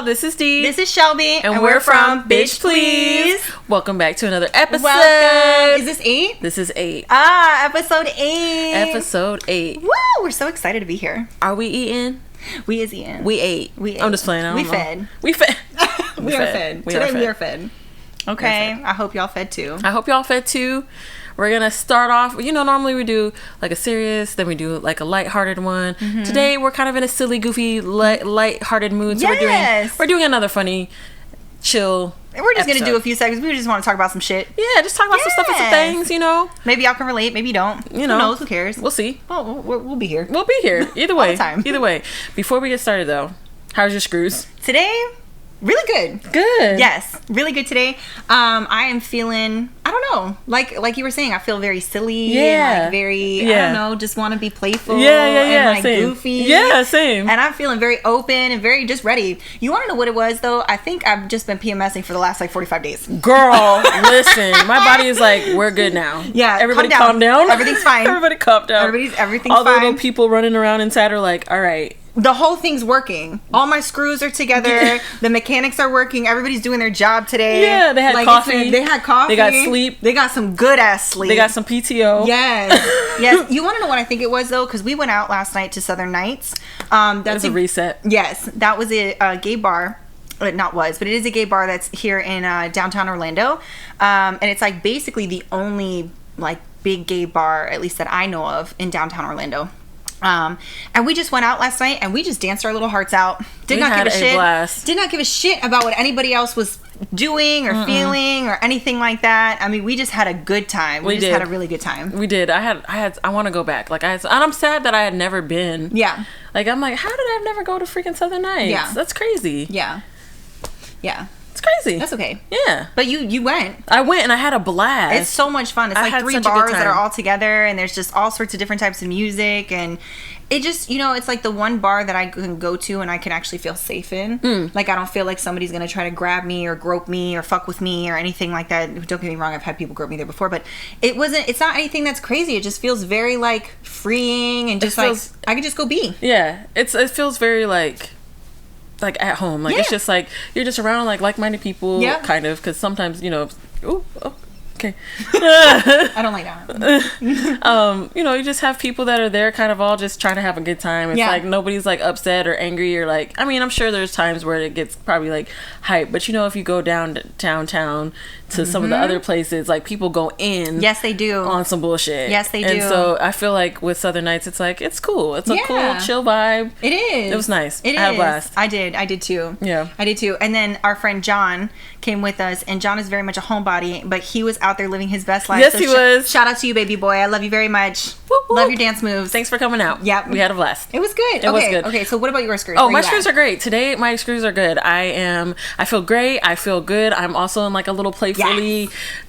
This is Dee. This is Shelby. And we're from Bitch Please. Welcome back to another episode. Welcome. Is this 8? This is 8. Episode 8. Episode 8. Woo! We're so excited to be here. Are we eating? We is eating. We ate. I'm just playing. We fed. We fed. We are fed. Today we are fed. Okay. I hope y'all fed too. I hope y'all fed too. We're going to start off, normally we do like a serious, then we do like a lighthearted one. Mm-hmm. Today we're kind of in a silly, goofy, lighthearted mood. So we're doing another funny, chill We're just going to do a few seconds. We just want to talk about some shit. Yeah, just talk about some stuff and some things, Maybe y'all can relate, maybe you don't. Who knows? Who cares? We'll see. Well, we'll be here. We'll be here. Either way. All the time. Either way. Before we get started though, how's your screws? Today, really good. Good. Yes, really good today. I am feeling, I don't know, like you were saying, I feel very silly. Yeah. And very, I don't know, just want to be playful. Yeah. And same. Goofy. Yeah, same. And I'm feeling very open and very just ready. You want to know what it was though? I think I've just been PMSing for the last 45 days. Girl, listen, my body is like, we're good now. Yeah. Everybody calm down. Everything's fine. Everybody calm down. Everything's fine. All the little people running around inside are like, all right. The whole thing's working. All my screws are together. Yeah. The mechanics are working. Everybody's doing their job today. Yeah, they had coffee. They had coffee. They got sleep. They got some good ass sleep. They got some PTO. Yes. Yes. You want to know what I think it was though? Because we went out last night to Southern Nights. That's a reset. Yes, that was a gay bar. But it is a gay bar that's here in downtown Orlando, and it's like basically the only like big gay bar, at least that I know of, in downtown Orlando. And we just went out last night and we just danced our little hearts out. Did not give a shit about what anybody else was doing or feeling or anything like that. I mean, we just had a good time. We just had a really good time. We did. I want to go back. And I'm sad that I had never been. Yeah. I'm like, how did I never go to freaking Southern Nights? Yeah. That's crazy. Yeah. Yeah. It's crazy. That's okay. Yeah. But you went. I went and I had a blast. It's so much fun. It's like 3 bars that are all together and there's just all sorts of different types of music, and it just, it's like the one bar that I can go to and I can actually feel safe in. Like I don't feel like somebody's going to try to grab me or grope me or fuck with me or anything like that. Don't get me wrong, I've had people grope me there before, but it's not anything that's crazy. It just feels very like freeing and just I can just go be. Yeah. It feels very like at home. It's just like you're just around like-minded people, kind of, because sometimes okay. I don't like that. You just have people that are there kind of all just trying to have a good time. It's like nobody's like upset or angry or I'm sure there's times where it gets probably like hype, but if you go downtown to some of the other places, like people go in. Yes, they do. On some bullshit. Yes, they do. And so I feel like with Southern Nights, it's like, it's cool. It's a cool, chill vibe. It is. It was nice. I had a blast. I did too. Yeah. I did too. And then our friend John came with us, and John is very much a homebody, but he was out there living his best life. Yes, he was. Shout out to you, baby boy. I love you very much. Whoop, whoop. Love your dance moves. Thanks for coming out. Yeah. We had a blast. It was good. It was good. Okay, so what about your screws? Oh, my screws are great. Today, my screws are good. I feel great. I feel good. I'm also in like a little playfully,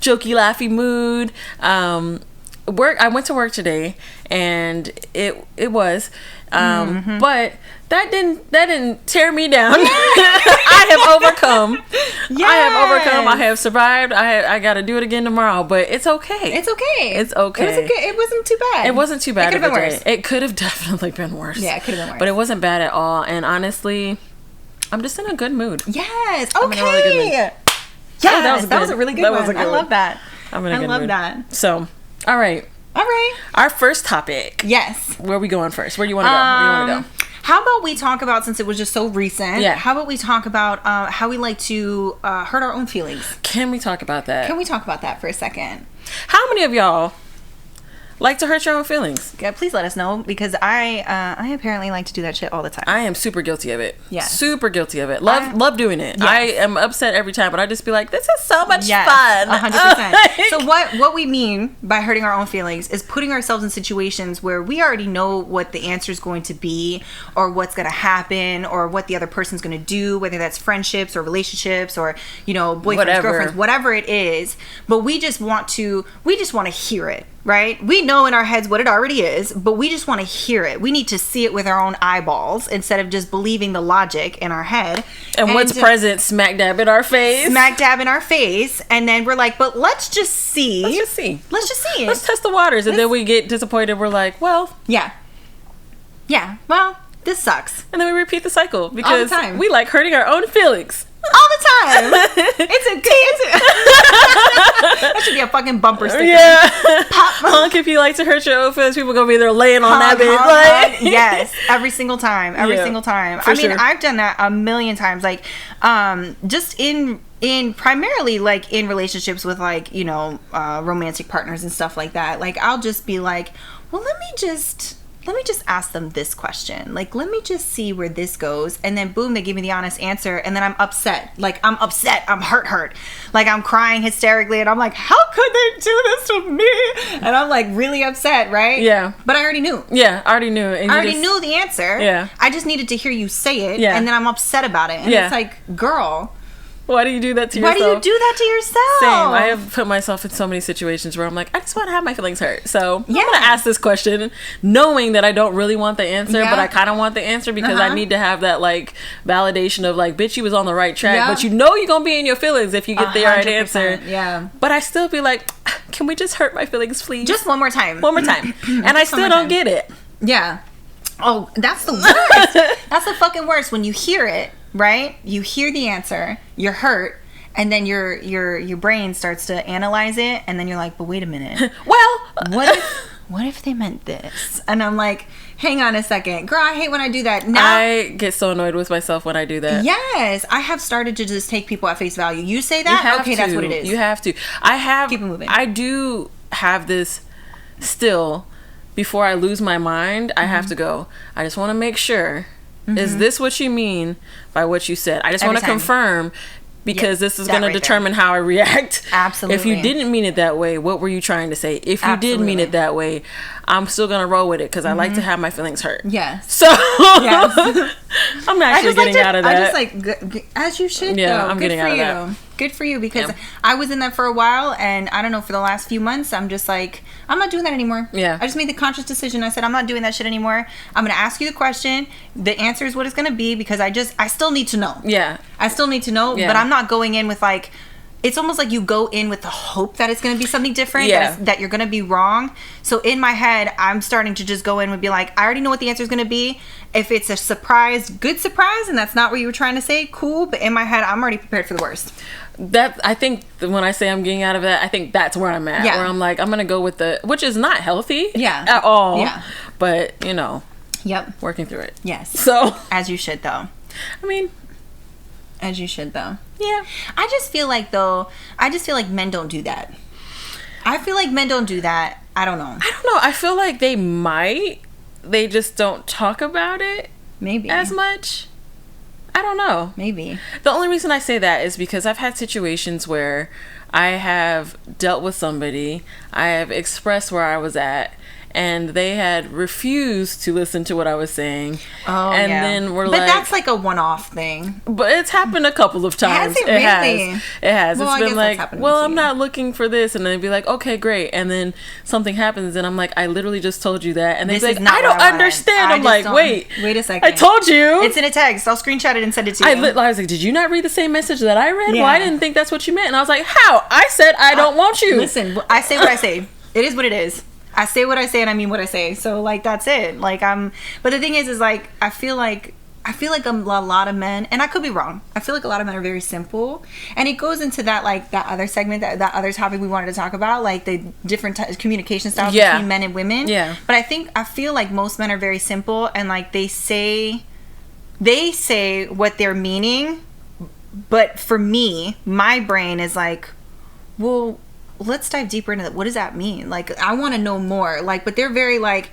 jokey, laughy mood. I went to work today, and it was, but that didn't tear me down. I have overcome. Yes. I have overcome. I have survived. I got to do it again tomorrow, but it's okay. It's okay. It's okay. It was okay. It wasn't too bad. It wasn't too bad. It could have been worse. It could have definitely been worse. Yeah, it could have been worse. But it wasn't bad at all. And honestly, I'm just in a good mood. Yes. I'm in a really good mood. Yes, that was a really good one. I love that. I'm in a good mood. I love that. So, all right. Our first topic. Yes. Where are we going first? Where do you want to go? Where do you want to go? How about we talk about, since it was just so recent, Yeah. how about we talk about how we like to hurt our own feelings? Can we talk about that? Can we talk about that for a second? How many of y'all like to hurt your own feelings? Yeah, please let us know, because I apparently like to do that shit all the time. I am super guilty of it. Yeah. Super guilty of it. Love doing it. Yes. I am upset every time, but I just be like, this is so much Yes, fun. 100%. So what we mean by hurting our own feelings is putting ourselves in situations where we already know what the answer is going to be, or what's going to happen, or what the other person's going to do, whether that's friendships or relationships or, boyfriends, girlfriends, whatever it is. But we just want to hear it. Right? We know in our heads what it already is, but we just want to hear it. We need to see it with our own eyeballs instead of just believing the logic in our head. And what's present smack dab in our face. And then we're like, but let's just see. Let's just see Let's test the waters. And then we get disappointed. We're like, well. Yeah. Well, this sucks. And then we repeat the cycle because All the time. we like hurting our own feelings. All the time. That should be a fucking bumper sticker. Yeah. Pop. Honk if you like to hurt your own feelings. People gonna be there laying on that bitch. Like, yes, every single time. Every single time. I mean, sure. I've done that a million times. Like, just in primarily like in relationships with like, you know, romantic partners and stuff like that. Like, I'll just be like, well, let me just ask them this question. Like, let me just see where this goes. And then boom, they give me the honest answer. And then I'm upset. Like, I'm upset. I'm hurt. Like, I'm crying hysterically. And I'm like, how could they do this to me? And I'm like really upset, right? Yeah. But I already knew. Yeah, I already knew. And I already knew the answer. Yeah. I just needed to hear you say it. Yeah. And then I'm upset about it. And it's like, girl, why do you do that to yourself? why do you do that to yourself? Same. I have put myself in so many situations where I'm like, I just want to have my feelings hurt. So I'm going to ask this question knowing that I don't really want the answer, but I kind of want the answer because I need to have that like validation of like, bitch, you was on the right track. But you know you're going to be in your feelings if you get the right answer. Yeah. But I still be like, can we just hurt my feelings, please? Just one more time. One more time. And I still don't get it. Yeah. Oh, that's the worst. That's the fucking worst. When you hear it, right? You hear the answer, you're hurt, and then your brain starts to analyze it, and then you're like, but wait a minute. Well, what if they meant this? And I'm like, hang on a second. Girl, I hate when I do that. Now, I get so annoyed with myself when I do that. Yes. I have started to just take people at face value. You say that? Okay, that's what it is. You have to. Keep it moving. I do have this still. Before I lose my mind, I have to go, I just want to make sure, is this what you mean by what you said? I just want to confirm, because this is going to determine how I react. Absolutely. If you didn't mean it that way, what were you trying to say? If you did mean it that way, I'm still going to roll with it because I like to have my feelings hurt. Yes. So I'm actually getting out of that. I just like, as you should, yeah, though. I'm getting out of that. Good for you, because I was in that for a while, and I don't know, for the last few months, I'm just like, I'm not doing that anymore. Yeah. I just made the conscious decision. I said, I'm not doing that shit anymore. I'm going to ask you the question. The answer is what it's going to be, because I still need to know. Yeah. I still need to know, but I'm not going in with like, it's almost like you go in with the hope that it's going to be something different, that you're going to be wrong. So in my head, I'm starting to just go in and be like, I already know what the answer is going to be. If it's a surprise, good surprise, and that's not what you were trying to say, cool. But in my head, I'm already prepared for the worst. That, I think when I say I'm getting out of that, I think that's where I'm at. Where I'm like, I'm going to go with which is not healthy at all. Yeah. But, you know, working through it. Yes. So. As you should, though. I mean. As you should, though. Yeah. I just feel like men don't do that. I feel like men don't do that. I don't know. I feel like they might. They just don't talk about it. Maybe. As much. I don't know. Maybe. The only reason I say that is because I've had situations where I have dealt with somebody, I have expressed where I was at, and they had refused to listen to what I was saying. Oh, and then we're but that's like a one-off thing. But it's happened a couple of times. Has it really? It has. Well, it's been like, well, I'm not looking for this, and then they'd be like, okay, great, and then something happens, and I'm like, I literally just told you that, and they'd be like, I don't understand. I'm like, wait a second, I told you. It's in a text. I'll screenshot it and send it to you. I was like, did you not read the same message that I read? Well, I didn't think that's what you meant, and I was like, how? I said I don't want you. Listen, I say what I say. It is what it is. I say what I say and I mean what I say. So like, that's it. Like, but the thing is like, I feel like a lot of men, and I could be wrong, I feel like a lot of men are very simple, and it goes into that like that other segment, that other topic we wanted to talk about, like the different communication styles between men and women. But I feel like most men are very simple, and like they say what they're meaning, but for me, my brain is like, well, let's dive deeper into that. What does that mean? Like, I want to know more. Like, but they're very like,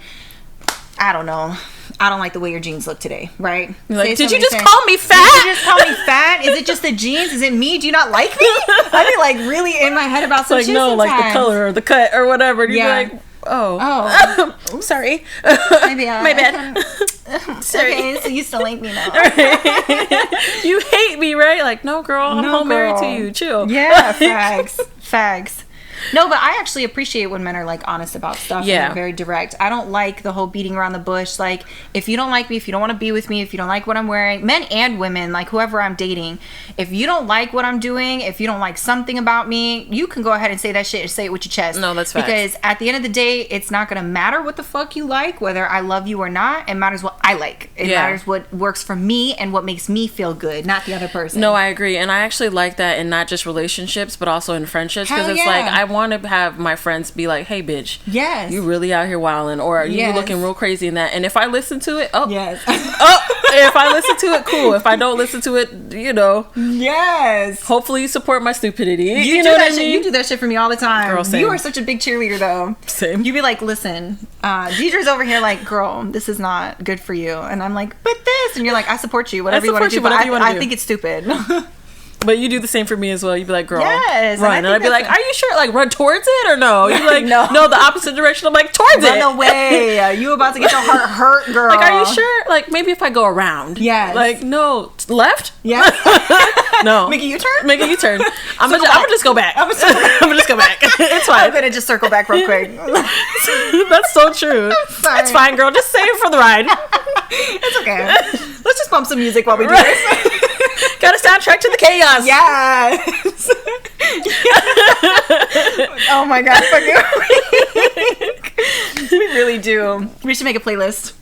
I don't know. I don't like the way your jeans look today, right? Like, did you just call me fat? Did you just call me fat? Is it just the jeans? Is it me? Do you not like me? I'd be like really in my head about some shit sometimes. Like the color or the cut or whatever. And you'd be like, oh, sorry. Maybe my bad. Sorry. Okay, so you still like me now. You hate me, right? Like, no, girl, I'm home married to you. Chill. Yeah, fags. No, but I actually appreciate when men are like honest about stuff. Yeah. And they're very direct. I don't like the whole beating around the bush. Like, if you don't like me, if you don't want to be with me, if you don't like what I'm wearing, men and women, like whoever I'm dating, if you don't like what I'm doing, if you don't like something about me, you can go ahead and say that shit and say it with your chest. No, that's facts. Because at the end of the day, it's not going to matter what the fuck you like, whether I love you or not. It matters what I like. It matters what works for me and what makes me feel good, not the other person. No, I agree. And I actually like that in not just relationships, but also in friendships. Because it's like, I want to have my friends be like, hey, bitch. Yes. You really out here wilding. Or you looking real crazy in that. And if I listen to it, yes. If I listen to it, cool. If I don't listen to it, Yes. Hopefully you support my stupidity. You know what I mean? You do that shit for me all the time. Girl, same. You are such a big cheerleader, though. Same. You be like, listen, Deidre's over here like, girl, this is not good for you. And I'm like, but this. And you're like, I support you. Whatever you want to do. But I think it's stupid. But you do the same for me as well. You'd be like, girl, yes, run. And I'd be like, are you sure? Like, run towards it or no? You'd be like, no, the opposite direction. I'm like, towards it. Run away. You about to get your heart hurt, girl. Like, are you sure? Like, maybe if I go around. Yes. Like, no. Left? Yeah. No. Make a U-turn? Make a U-turn. I'm going to just go back. I'm going to just go back. It's fine. I'm going to just circle back real quick. That's so true. It's fine, girl. Just save it for the ride. It's okay. Let's just bump some music while we do this. Got a soundtrack to the chaos. Yes. Oh my god, we really do. We should make a playlist.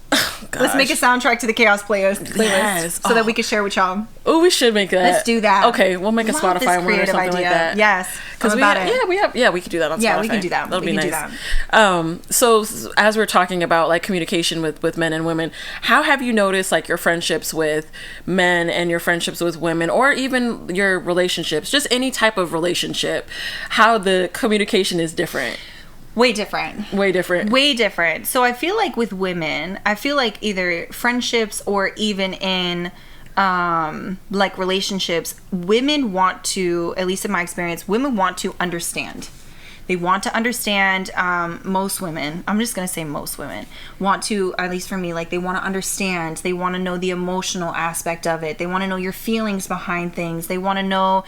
Let's make a soundtrack to the chaos playlist. Yes. So that we can share with y'all. Oh, we should make that. Let's do that. Okay, we'll make a Spotify one or something like that. Yes, because we could do that on Spotify. Yeah, we can do that. That'll be nice. So as we're talking about like communication with men and women, how have you noticed like your friendships with men and your friendships with women, or even your relationships, just any type of relationship, how the communication is different? Way different. So I feel like with women, I feel like either friendships or even in like relationships, women want to, at least in my experience, women want to understand. They want to understand. Most women, I'm just going to say most women, want to, at least for me, like they want to understand. They want to know the emotional aspect of it. They want to know your feelings behind things. They want to know,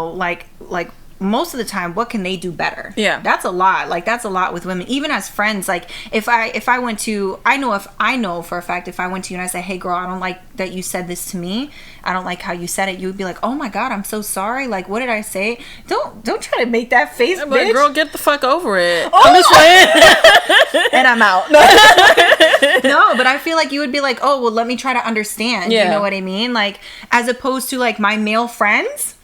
like most of the time, what can they do better? Yeah, that's a lot. Like that's a lot with women. Even as friends, like if I went to, I know for a fact, if I went to you and I said, hey girl, I don't like that you said this to me. I don't like how you said it. You would be like, oh my god, I'm so sorry. Like, what did I say? Don't try to make that face, bitch. Like, girl, get the fuck over it. Oh! I'm just playing. And I'm out. No, but I feel like you would be like, oh well, let me try to understand. You know what I mean? Like, as opposed to like my male friends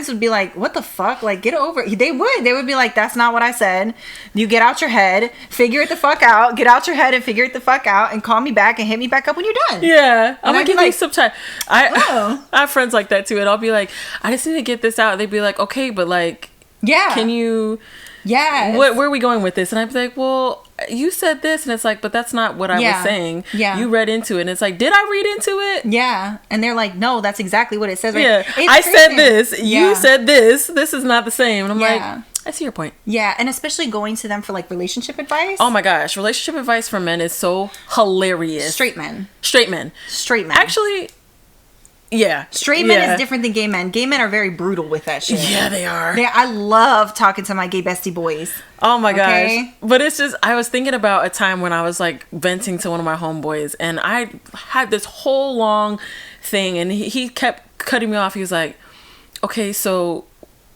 would be like, what the fuck? Like, get over it. They would be like, that's not what I said. You get out your head, figure it the fuck out, get out your head and figure it the fuck out, and call me back and hit me back up when you're done. Yeah. I'm gonna give you some time. I have friends like that too, and I'll be like, I just need to get this out. They'd be like, okay, but like, can you, where are we going with this? And I'd be like, well, you said this, and it's like, but that's not what I was saying. Yeah, you read into it, and it's like, did I read into it? Yeah, and they're like, no, that's exactly what it says. Right? Yeah, I said this, you said this. This is not the same, and I'm like, I see your point. Yeah, and especially going to them for like relationship advice. Oh my gosh, relationship advice from men is so hilarious. Straight men. Actually. Yeah. Straight men is different than gay men. Gay men are very brutal with that shit. Yeah, they are. I love talking to my gay bestie boys. Oh my gosh. But it's just, I was thinking about a time when I was like venting to one of my homeboys, and I had this whole long thing, and he kept cutting me off. He was like, okay, so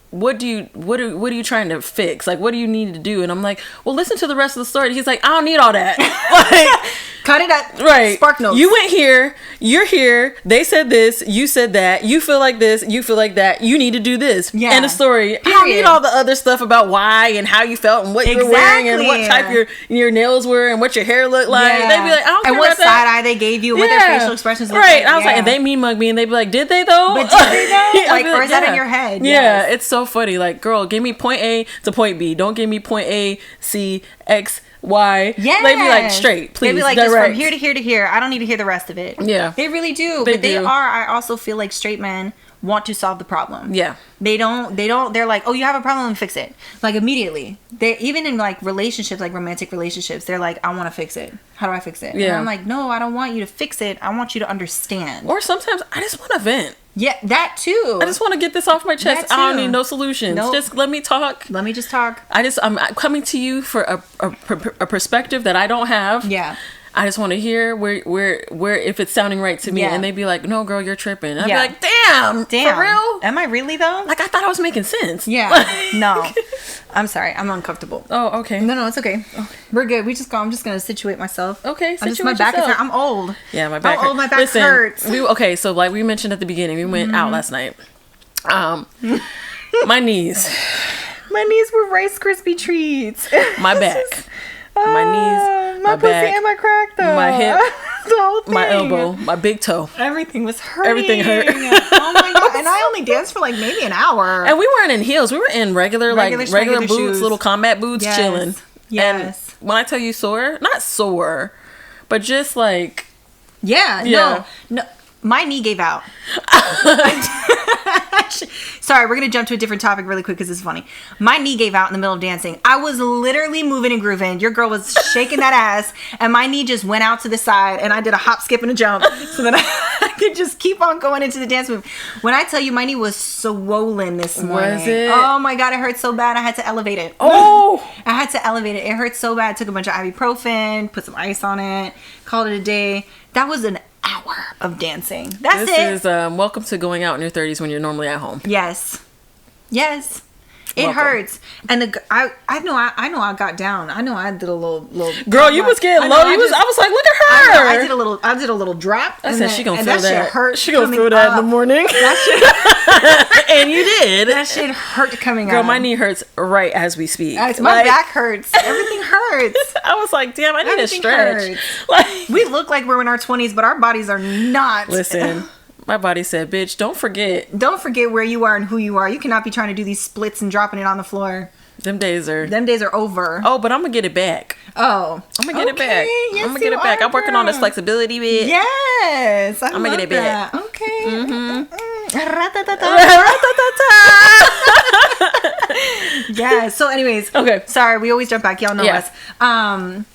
what are you trying to fix? Like, what do you need to do? And I'm like, well, listen to the rest of the story. He's like, I don't need all that. Like, cut it up. Right. Spark notes. You went here. You're here. They said this. You said that. You feel like this. You feel like that. You need to do this. Yeah. End of story. Period. I don't need all the other stuff about why and how you felt and what you were wearing and what type your nails were and what your hair looked like. Yeah. They'd be like, I don't care and what about side eye they gave you and what their facial expressions looked like. Right. I was like, and they mean mug me, and they'd be like, did they though? But did they though? Like, or is that in your head? Yeah. It's so funny. Like, girl, give me point A to point B. Don't give me point A, C, X, Y. Yeah. They'd be like, straight, please. They'd be like, just from here to here to here. I don't need to hear the rest of it. Yeah. They really do. They are. I also feel like straight men want to solve the problem. Yeah. They don't, they're like, oh, you have a problem, let me fix it. Like immediately. They even in like relationships, like romantic relationships, they're like, I want to fix it. How do I fix it? Yeah. And I'm like, no, I don't want you to fix it. I want you to understand. Or sometimes I just want to vent. Yeah, that too. I just want to get this off my chest. I don't need no solutions. Nope. Just let me talk. Let me just talk. I'm coming to you for a perspective that I don't have. Yeah. I just want to hear where if it's sounding right to me. Yeah. And they'd be like, no, girl, you're tripping. And I'd Yeah. be like, damn, for real? Am I really though? Like, I thought I was making sense. Yeah. No. I'm sorry. I'm uncomfortable. Oh, okay. No, it's okay. We're good. I'm just gonna situate myself. Okay, my back is hurt. I'm old. Yeah, my back I'm old. My back hurts. Okay, so like we mentioned at the beginning, we went out last night. My knees. My knees were Rice Krispie treats. My back. My knees, my my pussy back, and my crack though. my hip, the whole thing. my elbow, my big toe. Everything was hurting. Everything hurt. Oh my god! And I only danced for like maybe an hour. And we weren't in heels. We were in regular boots, shoes. little combat boots, Yes. chilling. Yes. And when I tell you sore, not sore, but just like No. My knee gave out. Sorry, we're gonna jump to a different topic really quick because this is funny. My knee gave out in the middle of dancing. I was literally moving and grooving. Your girl was shaking that ass, and my knee just went out to the side, and I did a hop, skip, and a jump so that I could just keep on going into the dance move. When I tell you, my knee was swollen this morning. Was it? Oh my god, it hurt so bad. I had to elevate it. Oh, I had to elevate it. It hurt so bad. I took a bunch of ibuprofen, put some ice on it, called it a day. That was an hour of dancing. That's it. This is welcome to going out in your 30s when you're normally at home. Yes. It Welcome. hurts. And I know I got down. I know I did a little Girl, you was getting low. I was like, look at her. I did a little drop. I said she gonna feel that. that. Shit hurt. She gonna feel that in the morning. That shit, And you did. that shit hurt coming out. Girl, my knee hurts right as we speak. My back hurts. Everything hurts. I was like, damn, I need Everything a stretch. hurts. Like, We look like we're in our 20s, but our bodies are not. listen, my body said, bitch, don't forget. Don't forget where you are and who you are. You cannot be trying to do these splits and dropping it on the floor. Them days are over. Oh, but I'm gonna get it back. Oh, I'm gonna get it back. Yes, I'm gonna get it back. I'm working on this flexibility bit. Yes, I'm gonna get it back. Okay. Yeah. So, anyways, Okay. Sorry, we always jump back. Y'all know Yeah. us.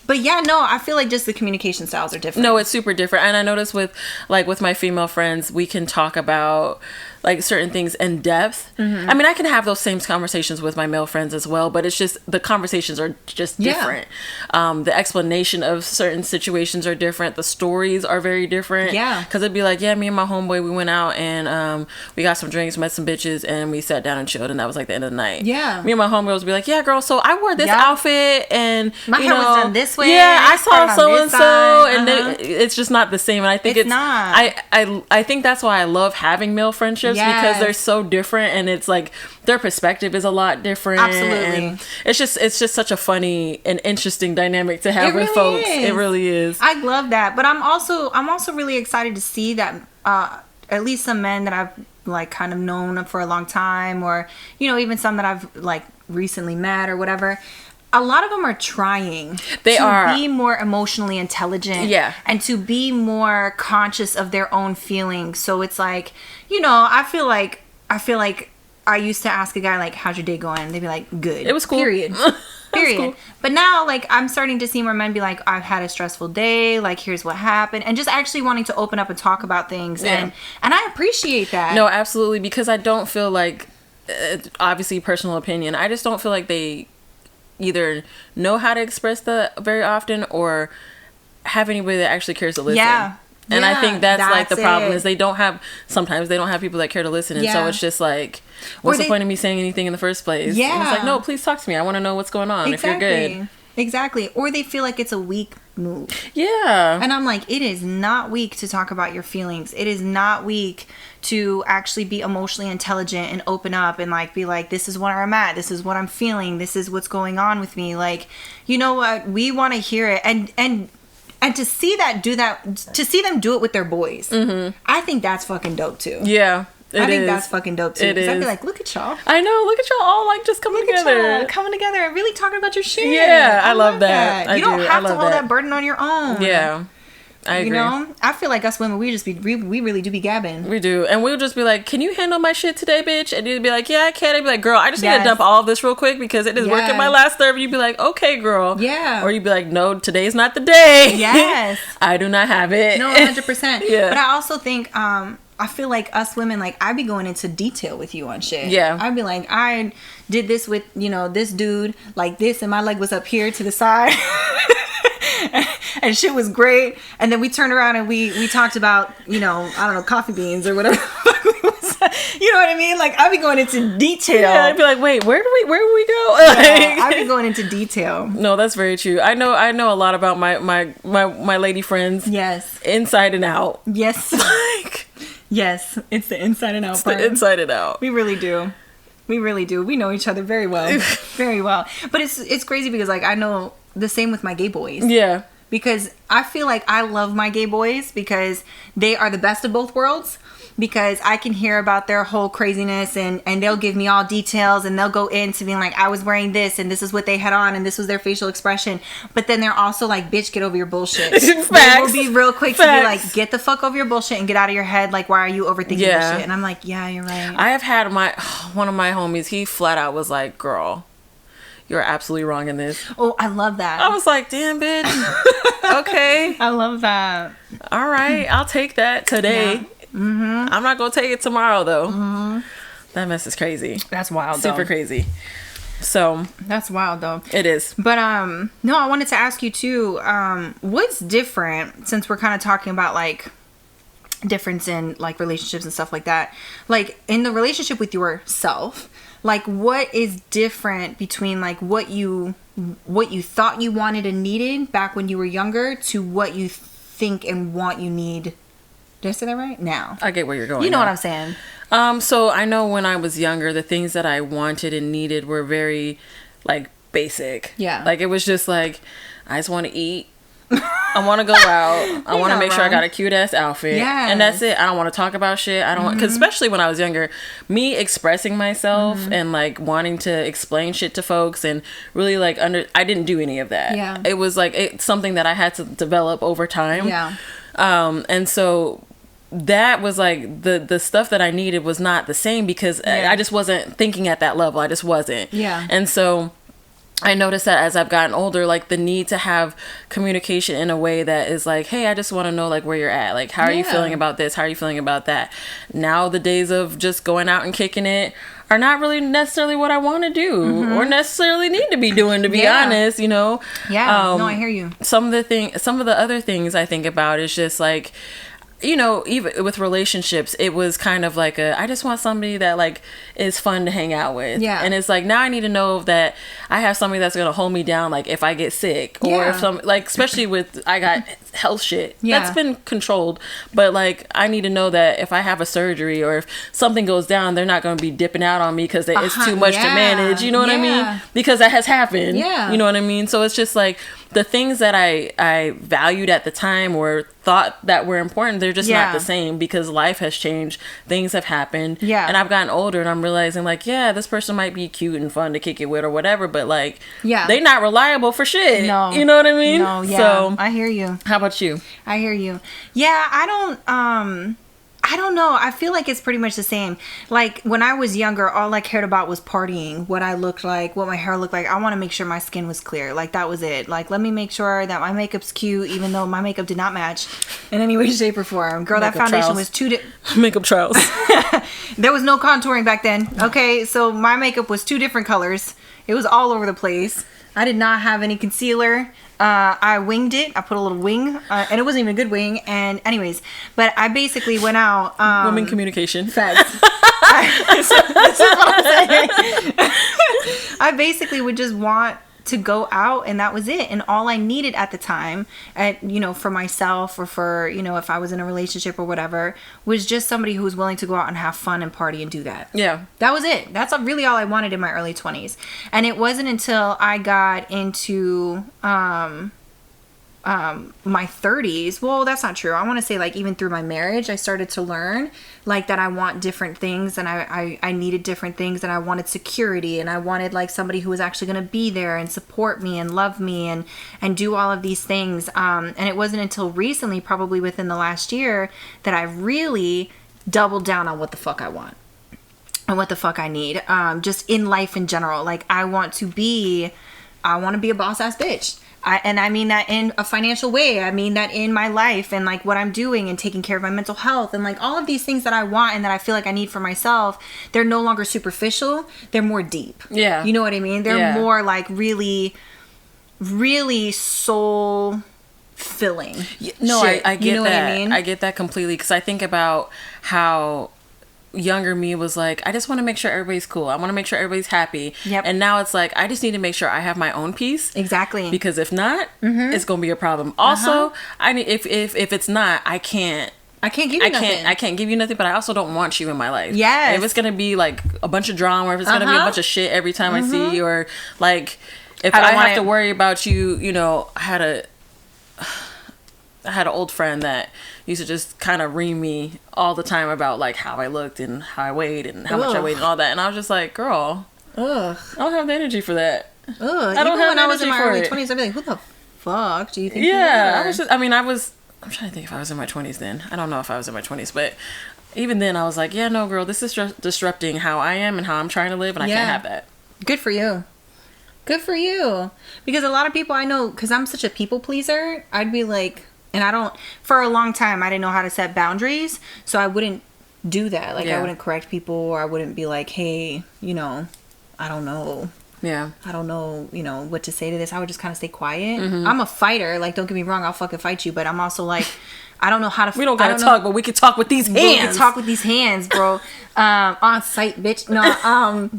But yeah, no, I feel like just the communication styles are different. No, it's super different. And I notice with my female friends, we can talk about like certain things in depth. Mm-hmm. I mean, I can have those same conversations with my male friends as well, but it's just the conversations are just different. The explanation of certain situations are different. The stories are very different. Yeah. Because it'd be like, yeah, me and my homeboy, we went out and we got some drinks, met some bitches, and we sat down and chilled, and that was like the end of the night. Yeah. Me and my homeboys would be like, yeah, girl, so I wore this outfit and my hair was done this way. Yeah, I saw on so this and so, side. and it's just not the same. And I think It's not. I think that's why I love having male friendships because they're so different, and it's like their perspective is a lot different. Absolutely. And it's just such a funny and interesting dynamic to have with folks. It really is. I love that, but I'm also really excited to see that at least some men that I've like kind of known for a long time, or even some that I've like recently met or whatever. A lot of them are trying to be more emotionally intelligent, and to be more conscious of their own feelings. So it's like, I feel like I used to ask a guy like, "How's your day going?" They'd be like, "Good." It was cool. Period. Period. Cool. But now, like, I'm starting to see more men be like, "I've had a stressful day. Like, here's what happened," and just actually wanting to open up and talk about things. And I appreciate that. No, absolutely, because I don't feel like, obviously, personal opinion. I just don't feel like they either know how to express that very often or have anybody that actually cares to listen. Yeah. And I think that's like the problem is sometimes they don't have people that care to listen. And so it's just like, what's the point of me saying anything in the first place? Yeah. And it's like, no, please talk to me. I want to know what's going on if you're good. Exactly. Or they feel like it's a weak move. Yeah. And I'm like, it is not weak to talk about your feelings. It is not weak to actually be emotionally intelligent and open up and like be like, this is where I'm at. This is what I'm feeling. This is what's going on with me. Like, you know what? We want to hear it. And to see them do it with their boys. Mm-hmm. I think that's fucking dope too. Yeah. I think that's fucking dope too. Because I'd be like, look at y'all. I know, look at y'all all like just coming together. Coming together and really talking about your shit. Yeah, I love that. You don't have to hold that burden on your own. Yeah. I agree. You know, I feel like us women, we really do be gabbing. We do. And we'll just be like, can you handle my shit today, bitch? And you'd be like, yeah, I can. I'd be like, girl, I just need to dump all of this real quick because it is working my last nerve. And you'd be like, okay, girl. Yeah. Or you'd be like, no, today's not the day. Yes. I do not have it. No, 100%. Yeah. But I also think, I feel like us women, like, I be going into detail with you on shit. Yeah. I'd be like, I did this with, you know, this dude like this, and my leg was up here to the side. And shit was great. And then we turned around and we talked about, you know, I don't know, coffee beans or whatever. You know what I mean? Like, I'd be going into detail. Yeah, I'd be like, wait, where would we go? Yeah, I'd be going into detail. No, that's very true. I know a lot about my lady friends. Yes. Inside and out. Yes. Like, yes, it's the inside and out part. the inside and out. We really do. We really do. We know each other very well. Very well. But it's crazy because, like, I know the same with my gay boys. Yeah. Because I feel like I love my gay boys because they are the best of both worlds. Because I can hear about their whole craziness and they'll give me all details and they'll go into being like, I was wearing this and this is what they had on and this was their facial expression. But then they're also like, bitch, get over your bullshit. Facts. They will be real quick to be like, get the fuck over your bullshit and get out of your head. Like, why are you overthinking this shit? And I'm like, yeah, you're right. I have had one of my homies, he flat out was like, girl, you're absolutely wrong in this. Oh, I love that. I was like, damn, bitch. Okay. I love that. All right. I'll take that today. Yeah. Mm-hmm. I'm not gonna take it tomorrow though. Mm-hmm. That mess is crazy. That's wild. Super crazy. So that's wild though. It is. But no, I wanted to ask you too. What's different, since we're kind of talking about like difference in like relationships and stuff like that? Like in the relationship with yourself, like what is different between like what you thought you wanted and needed back when you were younger to what you think and want you need? Did I say that right? Now. I get where you're going. You know what I'm saying? So I know when I was younger, the things that I wanted and needed were very, like, basic. Yeah. Like, it was just like, I just want to eat. I want to go out. I want to make sure I got a cute ass outfit. Yeah. And that's it. I don't want to talk about shit. I don't want, because especially when I was younger, me expressing myself and like wanting to explain shit to folks and really like I didn't do any of that. Yeah. It was like it's something that I had to develop over time. Yeah. And so that was like the stuff that I needed was not the same because I just wasn't thinking at that level. I just wasn't. Yeah. And so I noticed that as I've gotten older, like the need to have communication in a way that is like, hey, I just want to know like where you're at. Like, how are you feeling about this? How are you feeling about that? Now the days of just going out and kicking it are not really necessarily what I want to do or necessarily need to be doing, to be honest, you know? Yeah. No, I hear you. Some of the other things I think about is just like, you know, even with relationships, it was kind of like I just want somebody that like is fun to hang out with. Yeah. And it's like, now I need to know that I have somebody that's going to hold me down. Like if I get sick or if like, especially with, I got health shit that's been controlled, but like, I need to know that if I have a surgery or if something goes down, they're not going to be dipping out on me because it's too much to manage. You know what I mean? Because that has happened. Yeah. You know what I mean? So it's just like the things that I valued at the time or thought that were important, they're just not the same because life has changed. Things have happened. Yeah. And I've gotten older and I'm realizing like, yeah, this person might be cute and fun to kick it with or whatever, but like, they're not reliable for shit. No. You know what I mean? No, yeah. So, I hear you. How about you? I hear you. Yeah, I don't know. I feel like it's pretty much the same. Like when I was younger, all I cared about was partying, what I looked like, what my hair looked like. I want to make sure my skin was clear. Like that was it. Like let me make sure that my makeup's cute, even though my makeup did not match in any way, shape, or form. Girl, makeup that foundation was makeup trials. There was no contouring back then. Okay, so my makeup was 2 different colors. It was all over the place. I did not have any concealer. I winged it. I put a little wing, and it wasn't even a good wing. And anyways, but I basically went out. Women communication. Facts. This is what I'm saying. I basically would just want to go out, and that was it. And all I needed at the time, for myself or for, if I was in a relationship or whatever, was just somebody who was willing to go out and have fun and party and do that. Yeah. That was it. That's really all I wanted in my early 20s. And it wasn't until I got into, my 30s. Well, that's not true. I want to say like even through my marriage, I started to learn like that I want different things, and I needed different things, and I wanted security, and I wanted like somebody who was actually going to be there and support me and love me and do all of these things. And it wasn't until recently, probably within the last year, that I really doubled down on what the fuck I want and what the fuck I need. Just in life in general. Like I want to be a boss ass bitch. And I mean that in a financial way. I mean that in my life and like what I'm doing and taking care of my mental health and like all of these things that I want and that I feel like I need for myself. They're no longer superficial. They're more deep. Yeah. You know what I mean? They're more like really, really soul filling. No, I get you know that. What I mean? I get that completely, because I think about how younger me was like, I just want to make sure everybody's cool. I want to make sure everybody's happy. Yep. And now it's like, I just need to make sure I have my own peace. Exactly. Because if not, it's gonna be a problem. Also, I need if it's not, I can't give you nothing. I can't give you nothing, but I also don't want you in my life. Yes. And if it's gonna be like a bunch of drama, or if it's gonna be a bunch of shit every time I see you, or like if I have to worry about you, you know, I had an old friend that used to just kind of ream me all the time about like how I looked and how I weighed and how much I weighed and all that. And I was just like, girl, I don't have the energy for that. I don't have when I was in my early 20s, I'd be like, who the fuck do you think you are? I'm trying to think if I was in my 20s then. I don't know if I was in my 20s, but even then I was like, yeah, no, girl, this is just disrupting how I am and how I'm trying to live, and I can't have that. Good for you. Good for you. Because a lot of people I know, because I'm such a people pleaser, I'd be like, and for a long time, I didn't know how to set boundaries, so I wouldn't do that. Like, I wouldn't correct people, or I wouldn't be like, hey, you know, I don't know. Yeah. I don't know, you know, what to say to this. I would just kind of stay quiet. I'm a fighter. Like, don't get me wrong, I'll fucking fight you, but I'm also like, I don't know how to... We don't gotta talk, but we can talk with these hands. We can talk with these hands, bro. On site, bitch. No,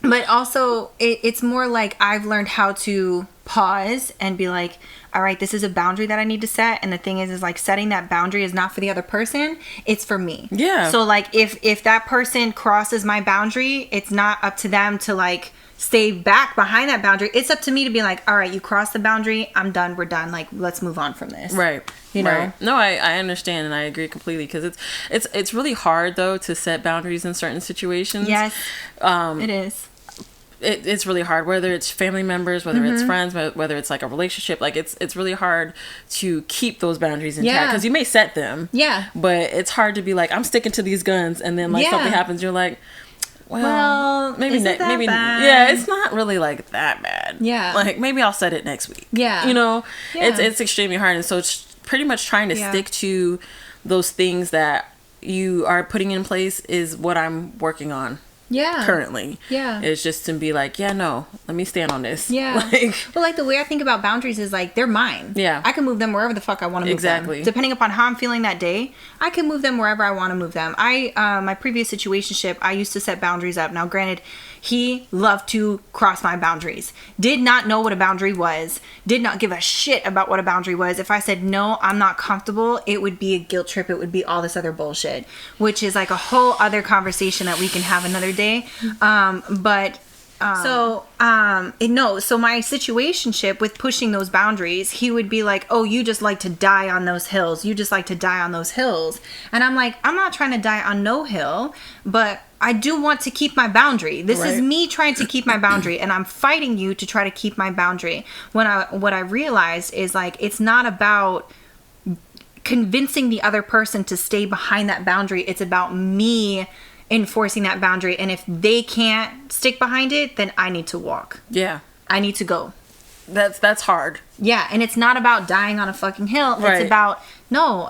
but also, it's more like I've learned how to pause and be like, all right, this is a boundary that I need to set. And the thing is like setting that boundary is not for the other person. It's for me. Yeah. So like if that person crosses my boundary, it's not up to them to like stay back behind that boundary. It's up to me to be like, all right, you crossed the boundary. I'm done. We're done. Like, let's move on from this. Right. You know? Right. No, I understand, and I agree completely, because it's really hard though to set boundaries in certain situations. Yes. It is. It's really hard, whether it's family members, whether it's friends, whether it's like a relationship. Like it's really hard to keep those boundaries intact, because you may set them, but it's hard to be like, I'm sticking to these guns, and then like something happens, you're like, well maybe bad? It's not really like that bad. Like maybe I'll set it next week. You know, it's extremely hard, and so it's pretty much trying to stick to those things that you are putting in place is what I'm working on. Currently. It's just to be like, no, let me stand on this. Well, like the way I think about boundaries is like, they're mine. I can move them wherever the fuck I want to move them. Depending upon how I'm feeling that day, I can move them wherever I want to move them. My previous situationship, I used to set boundaries up. Now, granted, he loved to cross my boundaries. Did not know what a boundary was. Did not give a shit about what a boundary was. If I said, no, I'm not comfortable, it would be a guilt trip. It would be all this other bullshit, which is like a whole other conversation that we can have another day. So my situationship with pushing those boundaries, he would be like, oh, you just like to die on those hills. You just like to die on those hills. And I'm like, I'm not trying to die on no hill, but I do want to keep my boundary. This is me trying to keep my boundary, and I'm fighting you to try to keep my boundary. What I realized is like, it's not about convincing the other person to stay behind that boundary. It's about me enforcing that boundary, and if they can't stick behind it, then I need to walk. I need to go. That's hard. And it's not about dying on a fucking hill. It's about, no,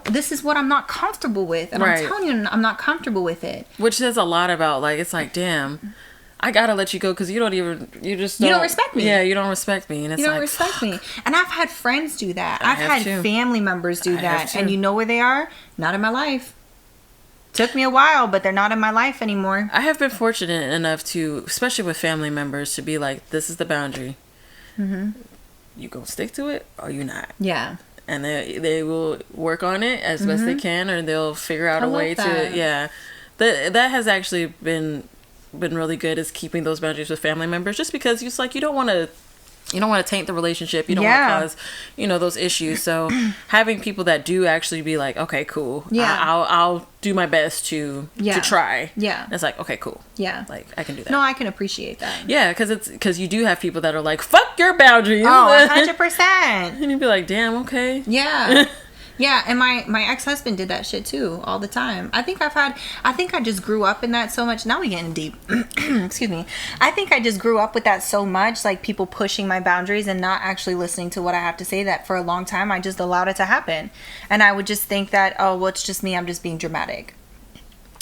this is what I'm not comfortable with, and I'm telling you, I'm not comfortable with it. Which says a lot about, like, it's like, damn, I gotta let you go, because you don't respect me. You don't respect me, and it's like, you don't respect me. And I've had friends do that. I've had family members do that, and you know where they are? Not in my life. Took me a while, but they're not in my life anymore. I have been fortunate enough to, especially with family members, to be like, this is the boundary. You gonna stick to it, or you not? And they will work on it as best they can, or they'll figure out a way to. That has actually been really good, is keeping those boundaries with family members, just because it's like, you don't want to you don't want to taint the relationship. You don't want to cause, those issues. So having people that do actually be like, okay, cool. Yeah. I'll do my best to try. Yeah. It's like, okay, cool. Yeah. Like, I can do that. No, I can appreciate that. Yeah, because you do have people that are like, fuck your boundaries. Oh, 100%. And you'd be like, damn, okay. Yeah. Yeah, and my ex-husband did that shit too all the time. I think I just grew up in that so much. Now we getting deep. Excuse me. I think I just grew up with that so much, like people pushing my boundaries and not actually listening to what I have to say, that for a long time I just allowed it to happen. And I would just think that, oh, well, it's just me, I'm just being dramatic.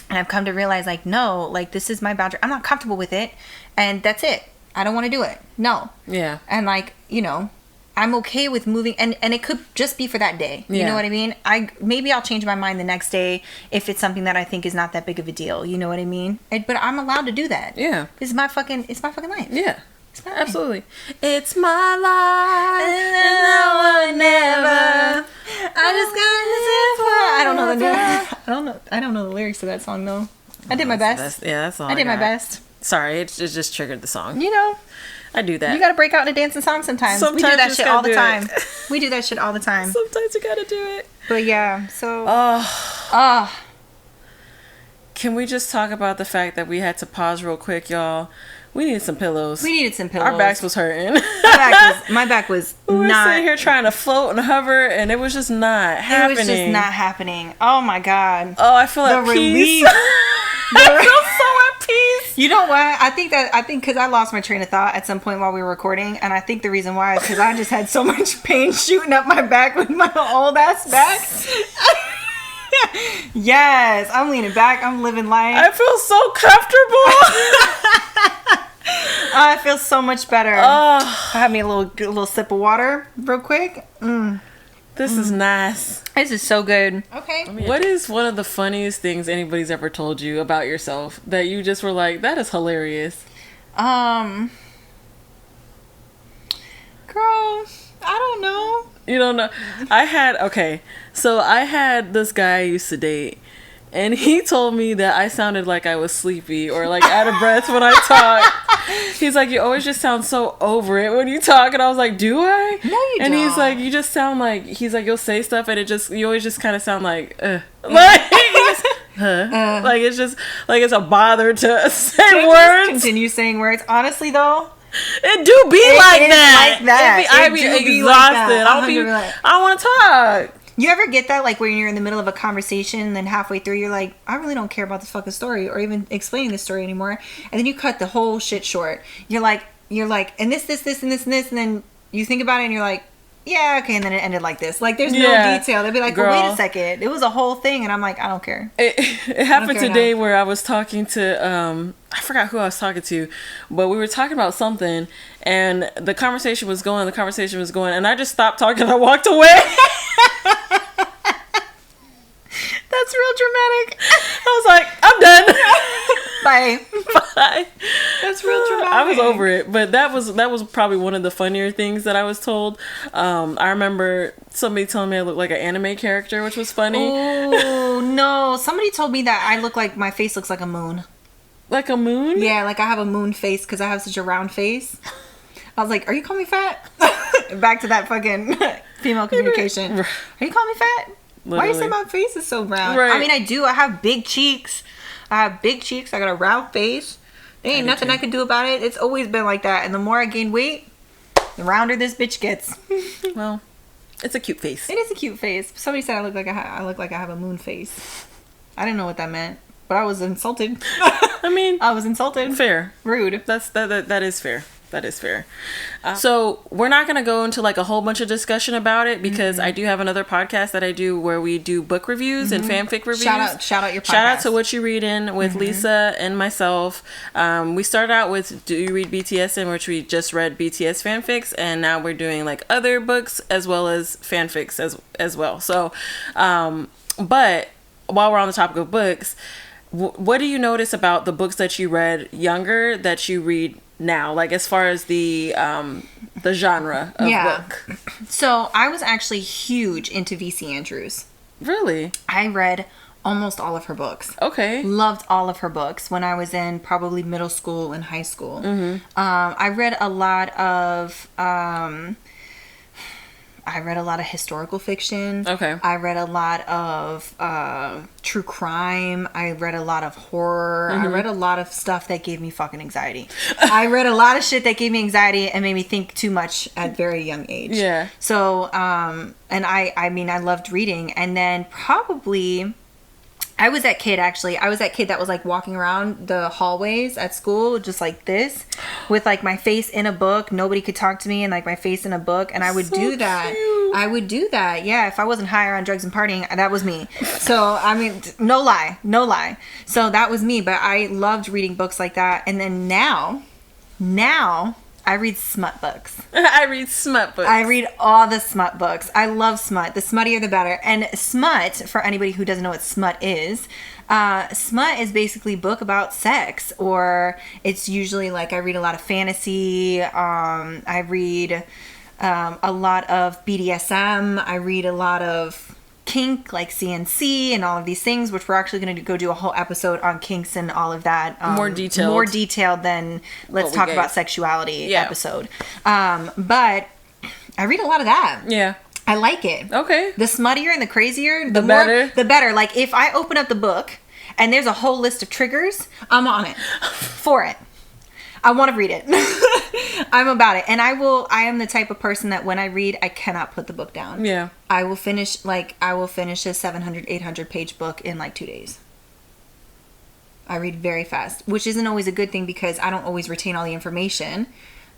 And I've come to realize, like, no, like, this is my boundary. I'm not comfortable with it, and that's it. I don't want to do it. No. Yeah. And like, I'm okay with moving, and it could just be for that day. You know what I mean? Maybe I'll change my mind the next day if it's something that I think is not that big of a deal. You know what I mean? But I'm allowed to do that. Yeah. It's my fucking life. Yeah. Absolutely. It's my life, and I would never. I just got to live. I don't know the lyrics to that song though. I did my best. That's all. I did my best. Sorry, it just triggered the song. I do that. You gotta break out in a dancing song sometimes. We do that shit all the time. We do that shit all the time. Sometimes you gotta do it. But yeah, so. Can we just talk about the fact that we had to pause real quick, y'all? We needed some pillows. Our backs was hurting. My back was we were sitting here trying to float and hover, and it was just not happening. It was just not happening. Oh my God. Oh, I feel at peace. I feel so at peace. You know what? I think because I lost my train of thought at some point while we were recording, and I think the reason why is because I just had so much pain shooting up my back with my old ass back. Yes, I'm leaning back. I'm living life. I feel so comfortable. I feel so much better. I have me a little sip of water real quick. This is nice. This is so good. Okay. What is one of the funniest things anybody's ever told you about yourself that you just were like, that is hilarious? Girl, I don't know. You don't know? I had this guy I used to date, and he told me that I sounded like I was sleepy or like out of breath when I talk. He's like, you always just sound so over it when you talk. And I was like, do I? No, you don't. And he's like, you just sound like, he's like, you'll say stuff and you always just kind of sound like, like, like it's just, like it's a bother to say words. Continue saying words. Honestly though, it do be like that. I be exhausted. I don't want to talk. You ever get that, like, when you're in the middle of a conversation and then halfway through you're like, I really don't care about this fucking story or even explaining the story anymore, and then you cut the whole shit short. You're like, and this, and then you think about it and you're like, yeah, okay, and then it ended like this. Like, there's no detail. They'll be like, well, wait a second. It was a whole thing, and I'm like, I don't care. It happened today where I was talking to, I forgot who I was talking to, but we were talking about something, and the conversation was going, and I just stopped talking and I walked away. That's real dramatic. I was like, I'm done. Bye. That's real dramatic. I was over it, but that was probably one of the funnier things that I was told. I remember somebody telling me I look like an anime character, which was funny. Oh no! Somebody told me that I look like my face looks like a moon. Like a moon? Yeah, like I have a moon face because I have such a round face. I was like, are you calling me fat? Back to that fucking female communication. Are you calling me fat? Literally. Why you say my face is so round? Right. I mean, I do. I have big cheeks. I got a round face. There ain't nothing I can do about it. It's always been like that. And the more I gain weight, the rounder this bitch gets. Well, it's a cute face. It is a cute face. Somebody said I look like I have a moon face. I didn't know what that meant, but I was insulted. I mean, I was insulted. Fair. Rude. That is fair. That is fair. So we're not going to go into like a whole bunch of discussion about it because I do have another podcast that I do where we do book reviews and fanfic reviews. Shout out your podcast. Shout out to What You Readin' with Lisa and myself. We started out with Do You Read BTS, in which we just read BTS fanfics, and now we're doing like other books as well as fanfics as well. So, but while we're on the topic of books, what do you notice about the books that you read younger that you read now, like as far as the genre of book? So I was actually huge into VC Andrews. Really? I read Almost all of her books. Okay. Loved all of her books when I was in probably middle school and high school. Mm-hmm. I read a lot of historical fiction. Okay. I read a lot of true crime. I read a lot of horror. I read a lot of stuff that gave me fucking anxiety. I read a lot of shit that gave me anxiety and made me think too much at a very young age. Yeah. So, and I mean, I loved reading. And then probably... I was that kid that was like walking around the hallways at school just like this with like my face in a book. Nobody could talk to me and like my face in a book. And I would do that. Cute. I would do that. Yeah. If I wasn't higher on drugs and partying, that was me. So, I mean, no lie. So that was me. But I loved reading books like that. And then now I read smut books. I read smut books. I read all the smut books. I love smut. The smuttier the better. And smut, for anybody who doesn't know what smut is basically a book about sex, or it's usually like I read a lot of fantasy. I read a lot of BDSM. I read a lot of kink, like CNC and all of these things, which we're actually going to go do a whole episode on kinks and all of that. More detailed than let's talk about sexuality episode. But I read a lot of that. Yeah. I like it. Okay. The smuttier and the crazier, the better. The better. Like if I open up the book and there's a whole list of triggers, I'm on it. For it. I want to read it. I'm about it. And I am the type of person that when I read, I cannot put the book down. Yeah. I will finish a 700, 800 page book in like 2 days. I read very fast, which isn't always a good thing because I don't always retain all the information.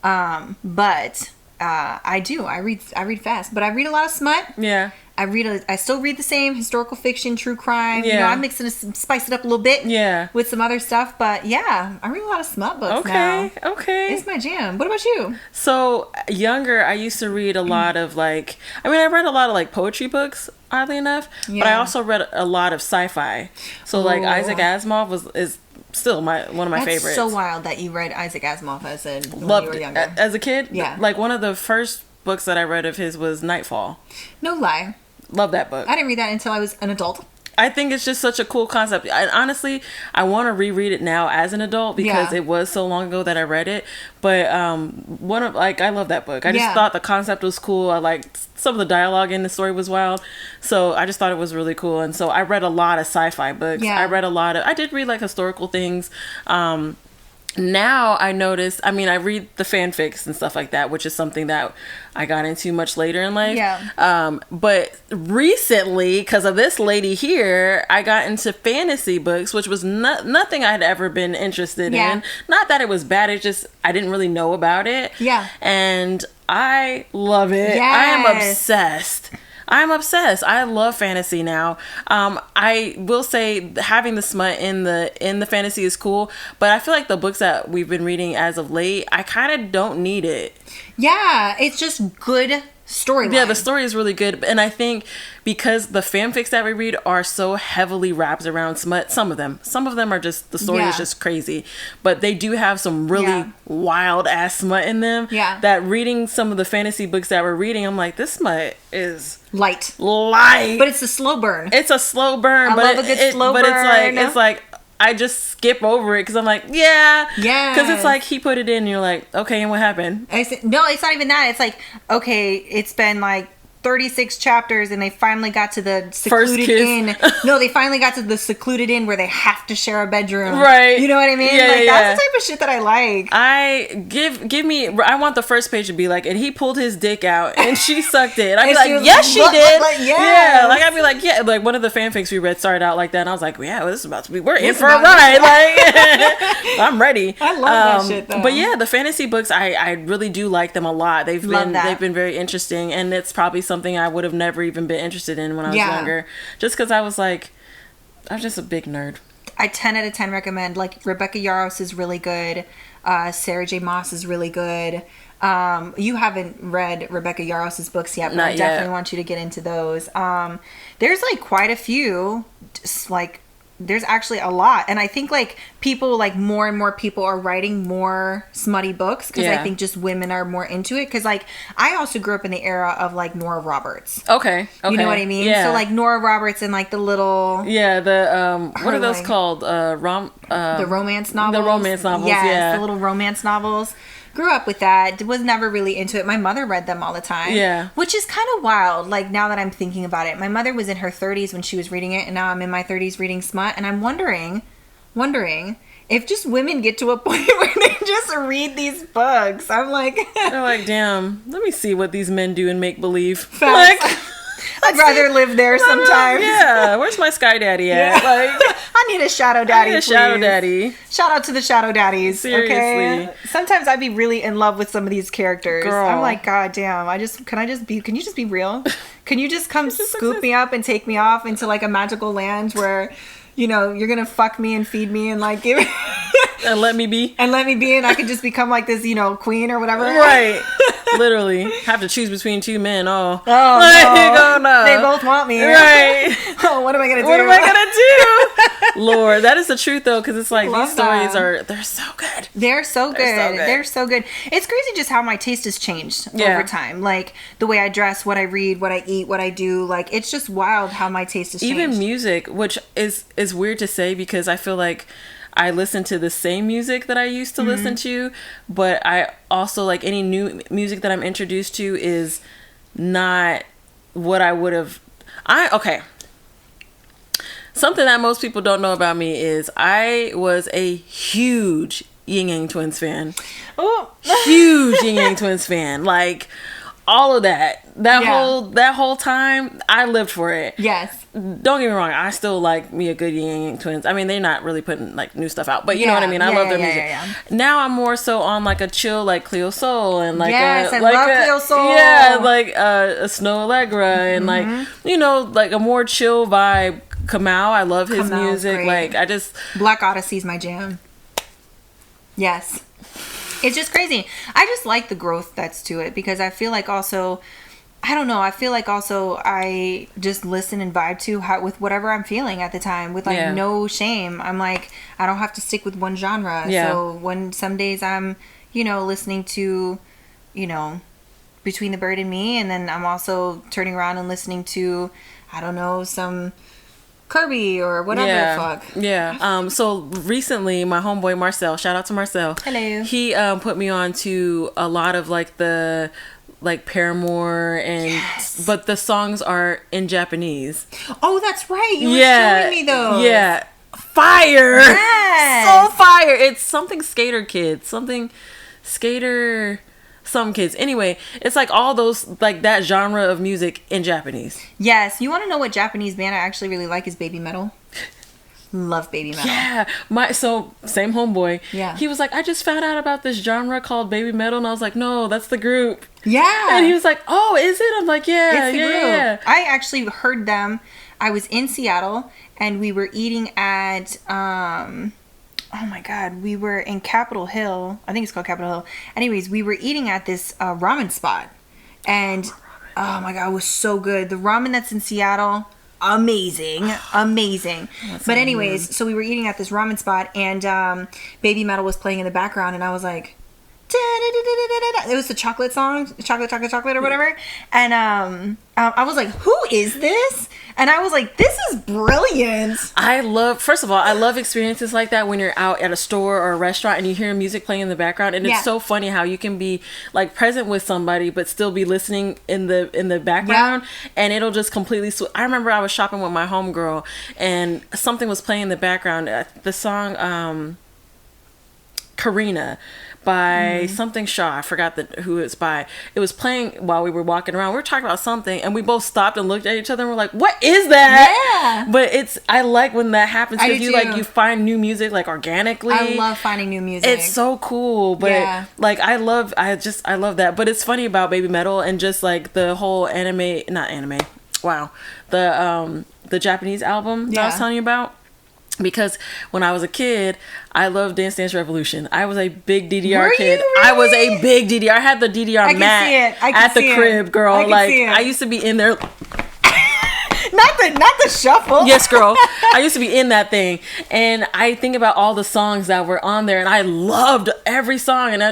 But I do. I read fast, but I read a lot of smut. Yeah. I still read the same historical fiction, true crime. Yeah. You know, I'm mixing spice it up a little bit. Yeah. With some other stuff, but yeah, I read a lot of smut books now. Okay. It's my jam. What about you? So younger, I used to read a lot of I read a lot of like poetry books, oddly enough, but I also read a lot of sci-fi. So like Isaac Asimov is still one of my favorites. It's so wild that you read Isaac Asimov when you were younger. As a kid. Yeah. Like one of the first books that I read of his was Nightfall. No lie. Love that book. I didn't read that until I was an adult. I think it's just such a cool concept. Honestly, I want to reread it now as an adult because it was so long ago that I read it. But I love that book. I just thought the concept was cool. I liked some of the dialogue in the story was wild. So I just thought it was really cool. And so I read a lot of sci-fi books. Yeah. I did read like historical things. Now I notice, I read the fanfics and stuff like that, which is something that I got into much later in life. Yeah. But recently, because of this lady here, I got into fantasy books, which was nothing I'd ever been interested in. Not that it was bad, it's just I didn't really know about it. Yeah. And I love it. Yes. I am obsessed. I love fantasy now. I will say having the smut in the fantasy is cool, but I feel like the books that we've been reading as of late, I kind of don't need it. Yeah, it's just good storyline. Yeah, the story is really good, and I think because the fanfics that we read are so heavily wrapped around smut, some of them are just, the story is just crazy, but they do have some really wild ass smut in them. Yeah. That reading some of the fantasy books that we're reading, I'm like, this smut is light, but it's a slow burn. It's a slow burn. I love a good slow burn. But it's like I just skip over it because I'm like, because it's like he put it in and you're like, okay, and what happened? No, it's not even that. It's like, okay, it's been like 36 chapters and they finally got to the secluded inn. No, they finally got to the secluded inn where they have to share a bedroom. Right. You know what I mean? That's the type of shit that I like. I want the first page to be like, and he pulled his dick out and she sucked it. I'd be like, yes, she did. Yeah. Like, I'd be like, yeah. Like, one of the fanfics we read started out like that. And I was like, yeah, this is about to be, we're in for a ride. Like, I'm ready. I love that shit though. But yeah, the fantasy books, I really do like them a lot. They've been very interesting, and it's probably something I would have never even been interested in when I was younger, just because I was just a big nerd. I 10 out of 10 recommend. Like, Rebecca Yarros is really good. Sarah J. Maas is really good. You haven't read Rebecca Yarros's books yet, but I definitely want you to get into those. There's like quite a few just like there's actually a lot. And I think like people, like more and more people are writing more smutty books because I think just women are more into it. Because like I also grew up in the era of like Nora Roberts. Okay. You know what I mean? Yeah. So like Nora Roberts and like the little what are those called? the romance novels. The romance novels. Yes, the little romance novels. Grew up with that. Was never really into it. My mother read them all the time. Yeah. Which is kind of wild. Like now that I'm thinking about it, my mother was in her 30s when she was reading it, and now I'm in my 30s reading smut, and I'm wondering if just women get to a point where they just read these books. I'm like, they're like, damn. Let me see what these men do and make believe. Like, I'd rather live there sometimes. Yeah, where's my sky daddy at? Yeah. Like, I need a shadow daddy. Shadow daddy. Shout out to the shadow daddies. Seriously. Okay. Sometimes I'd be really in love with some of these characters. Girl. I'm like, God damn. Can you just be real? Can you just come scoop me up and take me off into like a magical land where, you know, you're gonna fuck me and feed me and like give and let me be. And I could just become like this, you know, queen or whatever. Right. Literally. Have to choose between two men. Oh like, no. Oh, no. They both want me. Right. Oh, what am I gonna do? What am I gonna do? Lord, that is the truth though, because it's like these stories they're so good. They're so good. They're so good. It's crazy just how my taste has changed over time. Like the way I dress, what I read, what I eat, what I do. Like it's just wild how my taste has changed. Even music, which is weird to say because I feel like I listen to the same music that I used to listen to, but I also like any new music that I'm introduced to is not what I would have. Something that most people don't know about me is I was a huge Yin Yang Twins fan. Oh, huge Yin Yang Twins fan. Like all of that whole time, I lived for it. Yes. Don't get me wrong, I still like me a good Yin Yang Twins. I mean, they're not really putting like new stuff out, but you know what I mean. I love their music. Yeah. Now I'm more so on like a chill, like Cleo Soul and like I love Cleo Soul. Yeah, like a Snow Allegra and like you know like a more chill vibe. Kamau, I love his music. Great. Like Black Odyssey's my jam. Yes. It's just crazy. I just like the growth that's to it because I feel like also, I don't know, I feel like also I just listen and vibe to with whatever I'm feeling at the time with like no shame. I'm like, I don't have to stick with one genre. Yeah. So some days I'm, you know, listening to, you know, Between the Bird and Me, and then I'm also turning around and listening to, I don't know, some Kirby or whatever the fuck. Yeah. So recently my homeboy Marcel, shout out to Marcel. Hello. He put me on to a lot of like the like Paramore and but the songs are in Japanese. Oh, that's right. You were showing me those. Yeah. Fire. Yes. So fire. It's something Skater Kids. Something Skater some kids. Anyway, it's like all those, like that genre of music in Japanese. Yes. You want to know what Japanese band I actually really like is Baby Metal. Love Baby Metal. Yeah. Same homeboy. Yeah. He was like, I just found out about this genre called Baby Metal. And I was like, no, that's the group. Yeah. And he was like, oh, is it? I'm like, yeah. It's the group. Yeah. I actually heard them. I was in Seattle and we were eating at, oh my God, we were in Capitol Hill. I think it's called Capitol Hill. Anyways, we were eating at this ramen spot. And, oh my God, it was so good. The ramen that's in Seattle, amazing. But anyways, so we were eating at this ramen spot and Baby Metal was playing in the background. And I was like, it was the chocolate song, chocolate or whatever. And I was like, who is this? And I was like, this is brilliant. First of all, I love experiences like that when you're out at a store or a restaurant and you hear music playing in the background. And it's so funny how you can be like present with somebody but still be listening in the background, and it'll just completely I remember I was shopping with my homegirl and something was playing in the background. The song Karina by something Shaw. I forgot who it's by. It was playing while we were walking around. We were talking about something and we both stopped and looked at each other and we're like, what is that? Yeah. But I like when that happens because you find new music like organically. I love finding new music. It's so cool. But like I love that. But it's funny about Baby Metal and just like the whole the Japanese album that I was telling you about. Because when I was a kid, I loved Dance Dance Revolution. I was a big DDR kid. Really? I was a big DDR. I had the DDR mat at the crib, girl. I used to be in there. Not not the shuffle. Yes, girl. I used to be in that thing. And I think about all the songs that were on there, and I loved every song. And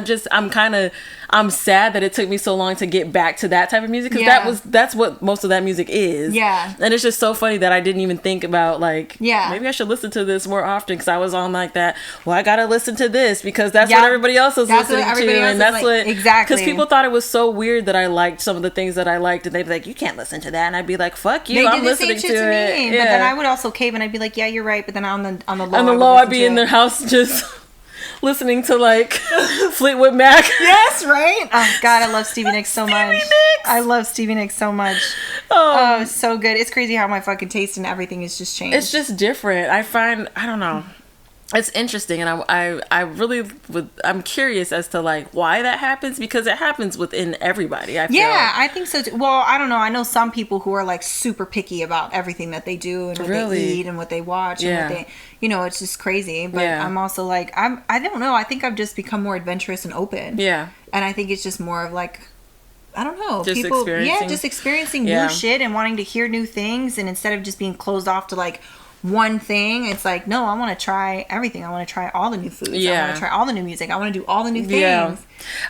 I'm sad that it took me so long to get back to that type of music, because that's what most of that music is. Yeah. And it's just so funny that I didn't even think about, like, yeah, maybe I should listen to this more often, because I was on like that, well, I gotta listen to this because that's what everybody else is listening to, and that's what, exactly, because people thought it was so weird that I liked some of the things that I liked, and they'd be like, you can't listen to that, and I'd be like, fuck you, I'm listening to it. Me. But then I would also cave, and I'd be like, yeah, you're right, but then on the low I'd be in their house just listening to like Fleetwood Mac. Yes, right? Oh God, I love Stevie Nicks so much. I love Stevie Nicks so much. Oh, so good. It's crazy how my fucking taste and everything is just changed. It's just different. I don't know. It's interesting, and I really I'm curious as to like why that happens, because it happens within everybody. I feel. Yeah, I think so too. Well, I don't know. I know some people who are like super picky about everything that they do and what they eat and what they watch and what they, it's just crazy. But I'm also like I don't know. I think I've just become more adventurous and open. Yeah, and I think it's just more of like, I don't know, just people, experiencing new shit and wanting to hear new things, and instead of just being closed off to like one thing, it's like, no, I want to try everything. I want to try all the new foods. I want to try all the new music. I want to do all the new things. Yeah.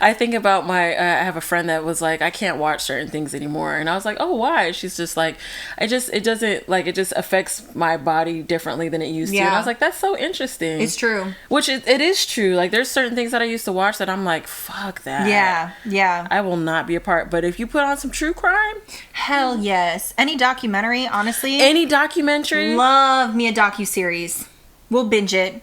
I think about I have a friend that was like, I can't watch certain things anymore, and I was like, oh, why? She's just like, it just affects my body differently than it used to. And I was like, that's so interesting. It's true. Which it is true. Like, there's certain things that I used to watch that I'm like, fuck that. Yeah. I will not be a part. But if you put on some true crime, hell yes. Any documentary, honestly. Any documentary. Love me a docuseries. We'll binge it.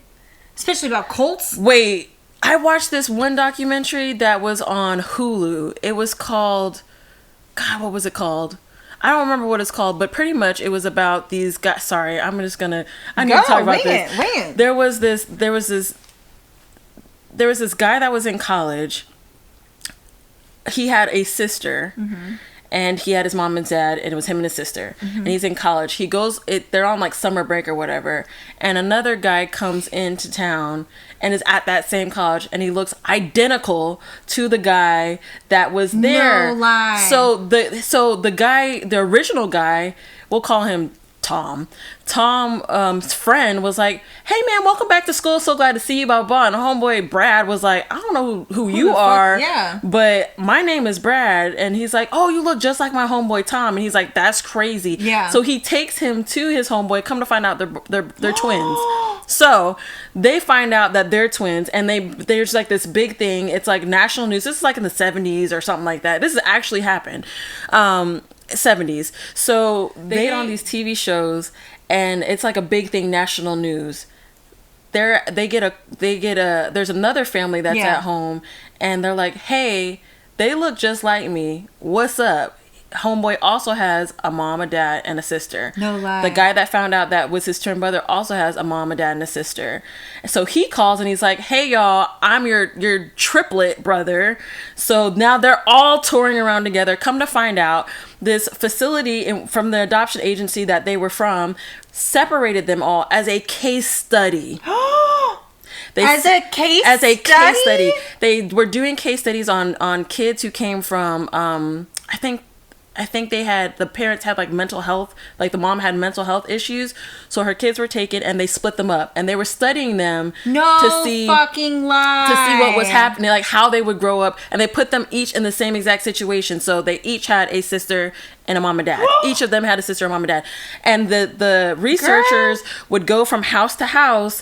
Especially about cults. Wait. I watched this one documentary that was on Hulu. It was called, God, what was it called? I don't remember what it's called, but pretty much it was about these guys. Sorry, I need to talk about this. There was this guy that was in college. He had a sister. Mm-hmm. And he had his mom and dad, and it was him and his sister. Mm-hmm. And he's in college. They're on like summer break or whatever. And another guy comes into town and is at that same college, and he looks identical to the guy that was there. No lie. So the guy, the original guy, we'll call him Tom. Tom's friend was like, hey man, welcome back to school, so glad to see you, blah blah. And homeboy Brad was like, I don't know who you are, but my name is Brad. And he's like, oh, you look just like my homeboy Tom. And he's like, that's crazy. Yeah. So he takes him to his homeboy. Come to find out they're twins. So they find out that they're twins, and there's like this big thing. It's like national news. This is like in the 70s or something like that. This has actually happened. 70s. So they get on these TV shows, and it's like a big thing, national news. There's another family that's at home, and they're like, hey, they look just like me. What's up? Homeboy also has a mom, a dad, and a sister. No lie. The guy that found out that was his twin brother also has a mom, a dad, and a sister. So he calls and he's like, hey y'all, I'm your triplet brother. So now they're all touring around together. Come to find out, this facility from the adoption agency that they were from separated them all as a case study. As a case study? They were doing case studies on kids who came from, I think the parents had like mental health, like the mom had mental health issues. So her kids were taken and they split them up, and they were studying them to see fucking lie. To see what was happening, like how they would grow up, and they put them each in the same exact situation. So they each had a sister and a mom and dad. Each of them had a sister and mom and dad. And the researchers would go from house to house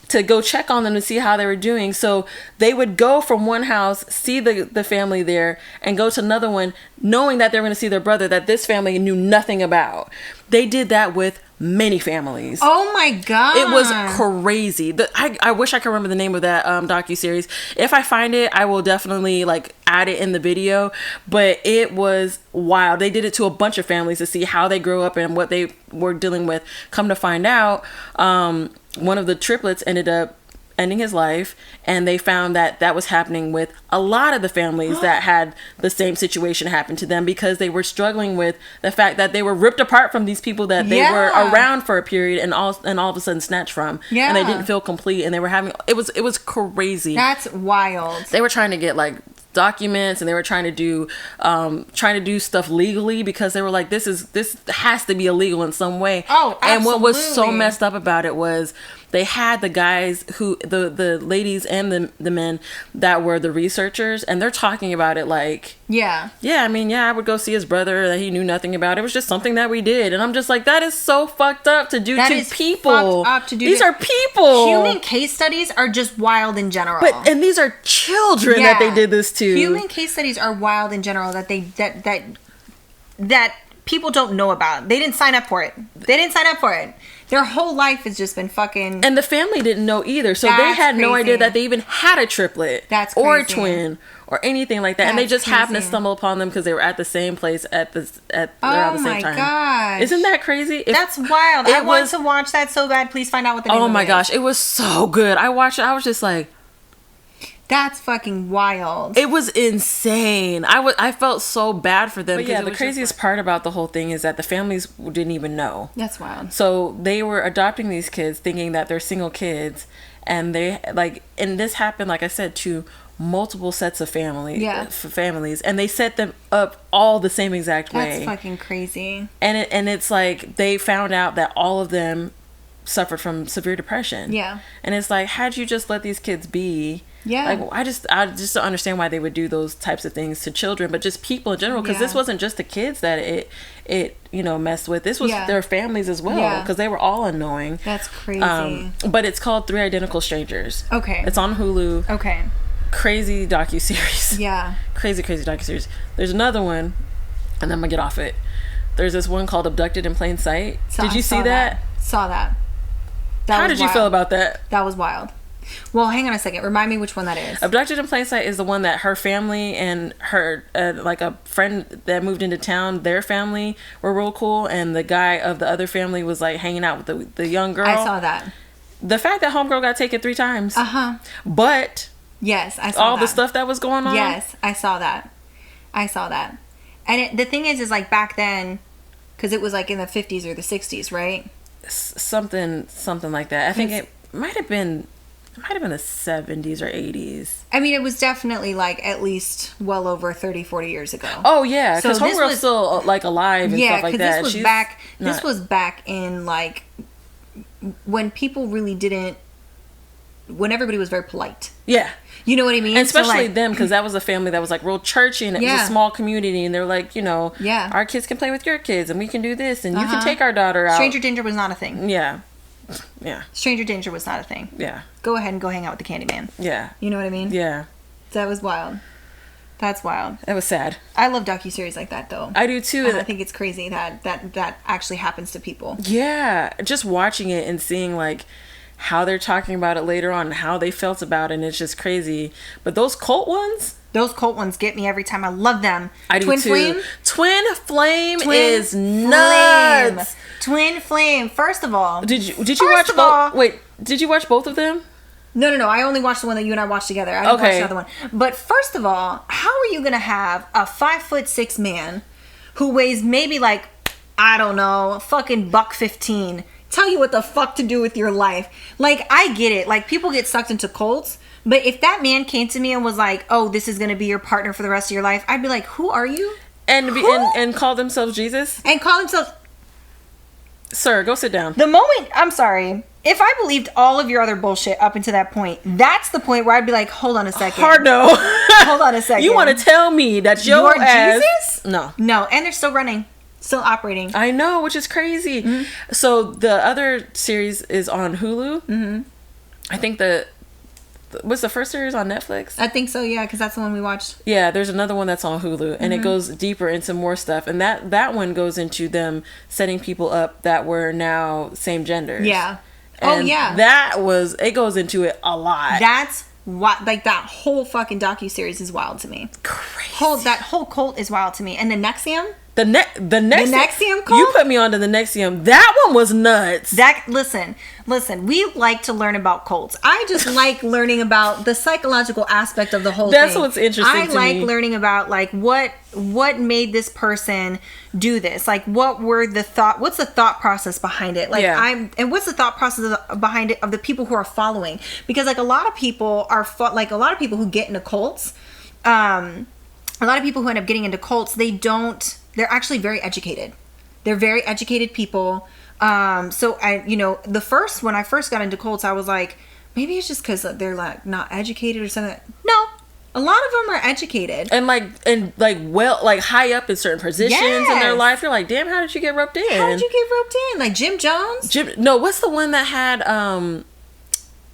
to go check on them to see how they were doing. So they would go from one house, see the family there, and go to another one, knowing that they were going to see their brother that this family knew nothing about. They did that with many families. Oh my God. It was crazy. I wish I could remember the name of that docuseries. If I find it, I will definitely like add it in the video. But it was wild. They did it to a bunch of families to see how they grew up and what they were dealing with. Come to find out, one of the triplets ended up ending his life, and they found that was happening with a lot of the families that had the same situation happen to them, because they were struggling with the fact that they were ripped apart from these people that they were around for a period and all of a sudden snatched from, and they didn't feel complete, and they were having it was crazy. That's wild. They were trying to get like documents, and they were trying to do stuff legally, because they were like, this has to be illegal in some way. Oh, absolutely. And what was so messed up about it was they had the guys who the ladies and the men that were the researchers, and they're talking about it like, I would go see his brother that he knew nothing about. It was just something that we did. And I'm just like, that is so fucked up to do to people. These are people. Human case studies are just wild in general. And these are children that they did this to. Human case studies are wild in general, that people don't know about. They didn't sign up for it. Their whole life has just been fucking... And the family didn't know either. So they had no idea that they even had a triplet. That's crazy. Or a twin. Or anything like that. And they just happened to stumble upon them because they were at the same place around the same time. Oh my gosh. Isn't that crazy? That's wild. I want to watch that so bad. Please find out what the name of it is. Oh my gosh. It was so good. I watched it. I was just like... That's fucking wild. It was insane. I felt so bad for them. But yeah, the craziest part about the whole thing is that the families didn't even know. That's wild. So they were adopting these kids thinking that they're single kids, and and this happened, like I said, to multiple sets of families, and they set them up all the same exact way. That's fucking crazy. And it's like they found out that all of them suffered from severe depression. Yeah. And it's like, how'd you just let these kids be? Yeah. Like, I just don't understand why they would do those types of things to children, but just people in general, because this wasn't just the kids that it messed with. This was their families as well, because they were all unknowing. That's crazy. But it's called 3 Identical Strangers. Okay. It's on Hulu. Okay. Crazy docuseries. Yeah. Crazy docuseries. There's another one, and then I'm gonna get off it. There's this one called Abducted in Plain Sight. Did you see that? Saw that. How did you feel about that? That was wild. Well, hang on a second. Remind me which one that is. Abducted in Plain Sight is the one that her family and her, like a friend that moved into town, their family were real cool, and the guy of the other family was like hanging out with the young girl. I saw that. The fact that homegirl got taken 3 times. But yes, I saw all the stuff that was going on. Yes, I saw that. And the thing is like back then, because it was like in the 50s or the 60s, right? Something like that. I think it might have been the 70s or 80s. I mean, it was definitely like at least well over 30, 40 years ago. Oh yeah, because homegirl's still like alive and stuff like that. This was back in like when people really didn't, when everybody was very polite. Yeah. You know what I mean? And especially them, because that was a family that was like real churchy, and it was a small community, and they're like, our kids can play with your kids, and we can do this, and you can take our daughter out. Stranger danger was not a thing. Yeah. Stranger danger was not a thing. Yeah. Go ahead and go hang out with the Candyman. Yeah. You know what I mean? Yeah. That was wild. That's wild. It was sad. I love docuseries like that, though. I do too. I think it's crazy that actually happens to people. Yeah. Just watching it and seeing like how they're talking about it later on, how they felt about it, and it's just crazy. But those cult ones get me every time. I love them. I do too. Twin Flame is nuts. Twin Flame. First of all, did you watch both? Wait, did you watch both of them? No. I only watched the one that you and I watched together. I didn't watch the other one. But first of all, how are you gonna have a 5'6" man who weighs maybe like, I don't know, fucking $115 tell you what the fuck to do with your life? Like, I get it. Like, people get sucked into cults. But if that man came to me and was like, oh, this is going to be your partner for the rest of your life, I'd be like, who are you? And call themselves Jesus? And call themselves... Sir, go sit down. The moment... I'm sorry. If I believed all of your other bullshit up until that point, that's the point where I'd be like, hold on a second. Hard no. Hold on a second. You want to tell me that your ass... Jesus? No. And they're still running. Still operating. I know, which is crazy. Mm-hmm. So the other series is on Hulu. Mm-hmm. I think was the first series on Netflix? I think so, yeah, because that's the one we watched. Yeah, there's another one that's on Hulu, and it goes deeper into more stuff. And that one goes into them setting people up that were now same genders. Yeah. And it goes into it a lot. That's what, like, that whole fucking docuseries is wild to me. Crazy. That whole cult is wild to me. And the NXIVM? The NXIVM cult? You put me onto the NXIVM. That one was nuts. Listen, we like to learn about cults. I just like learning about the psychological aspect of the whole thing. That's what's interesting to me. I like learning about, like, what made this person do this? Like, what's the thought process behind it? Like, and what's the thought process behind it of the people who are following? Because, like, a lot of people who get into cults, a lot of people who end up getting into cults, they're actually very educated. They're very educated people. So when I first got into cults, I was like, maybe it's just because they're like not educated or something. No, a lot of them are educated and high up in certain positions in their life. You're like, damn, how did you get roped in? Like Jim Jones? What's the one that had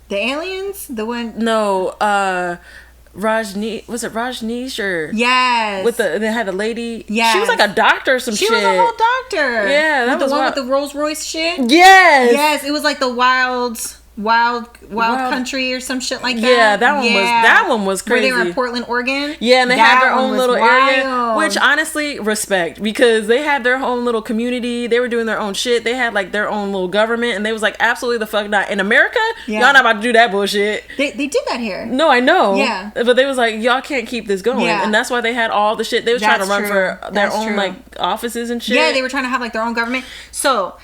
the aliens? The one? No, Rajneesh, was it Rajneesh or yes? They had a lady. Yeah, she was like a doctor or some shit. She was a whole doctor. Yeah, that was the one with the Rolls Royce shit. Yes, it was like the wild country or some shit like that. Yeah, that one was crazy. Where they were in Portland, Oregon. Yeah, and they had their own little area, which honestly respect, because they had their own little community. They were doing their own shit. They had like their own little government, and they was like, absolutely the fuck not. In America, y'all not about to do that bullshit. They did that here. No, I know. Yeah, but they was like, y'all can't keep this going, and that's why they had all the shit. They was trying to run for their own like offices and shit. Yeah, they were trying to have like their own government. So,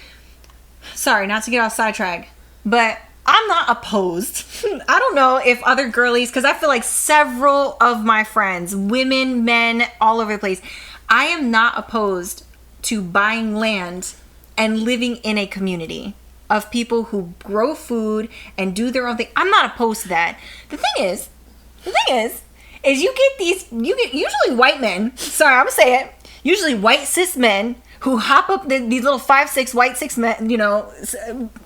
sorry, not to get off sidetrack, but I'm not opposed. I don't know if other girlies, because I feel like several of my friends, women, men, all over the place, I am not opposed to buying land and living in a community of people who grow food and do their own thing. I'm not opposed to that. The thing is you get usually white men, sorry, I'm gonna say it, usually white cis men who hop up these little 5'6" white cis men,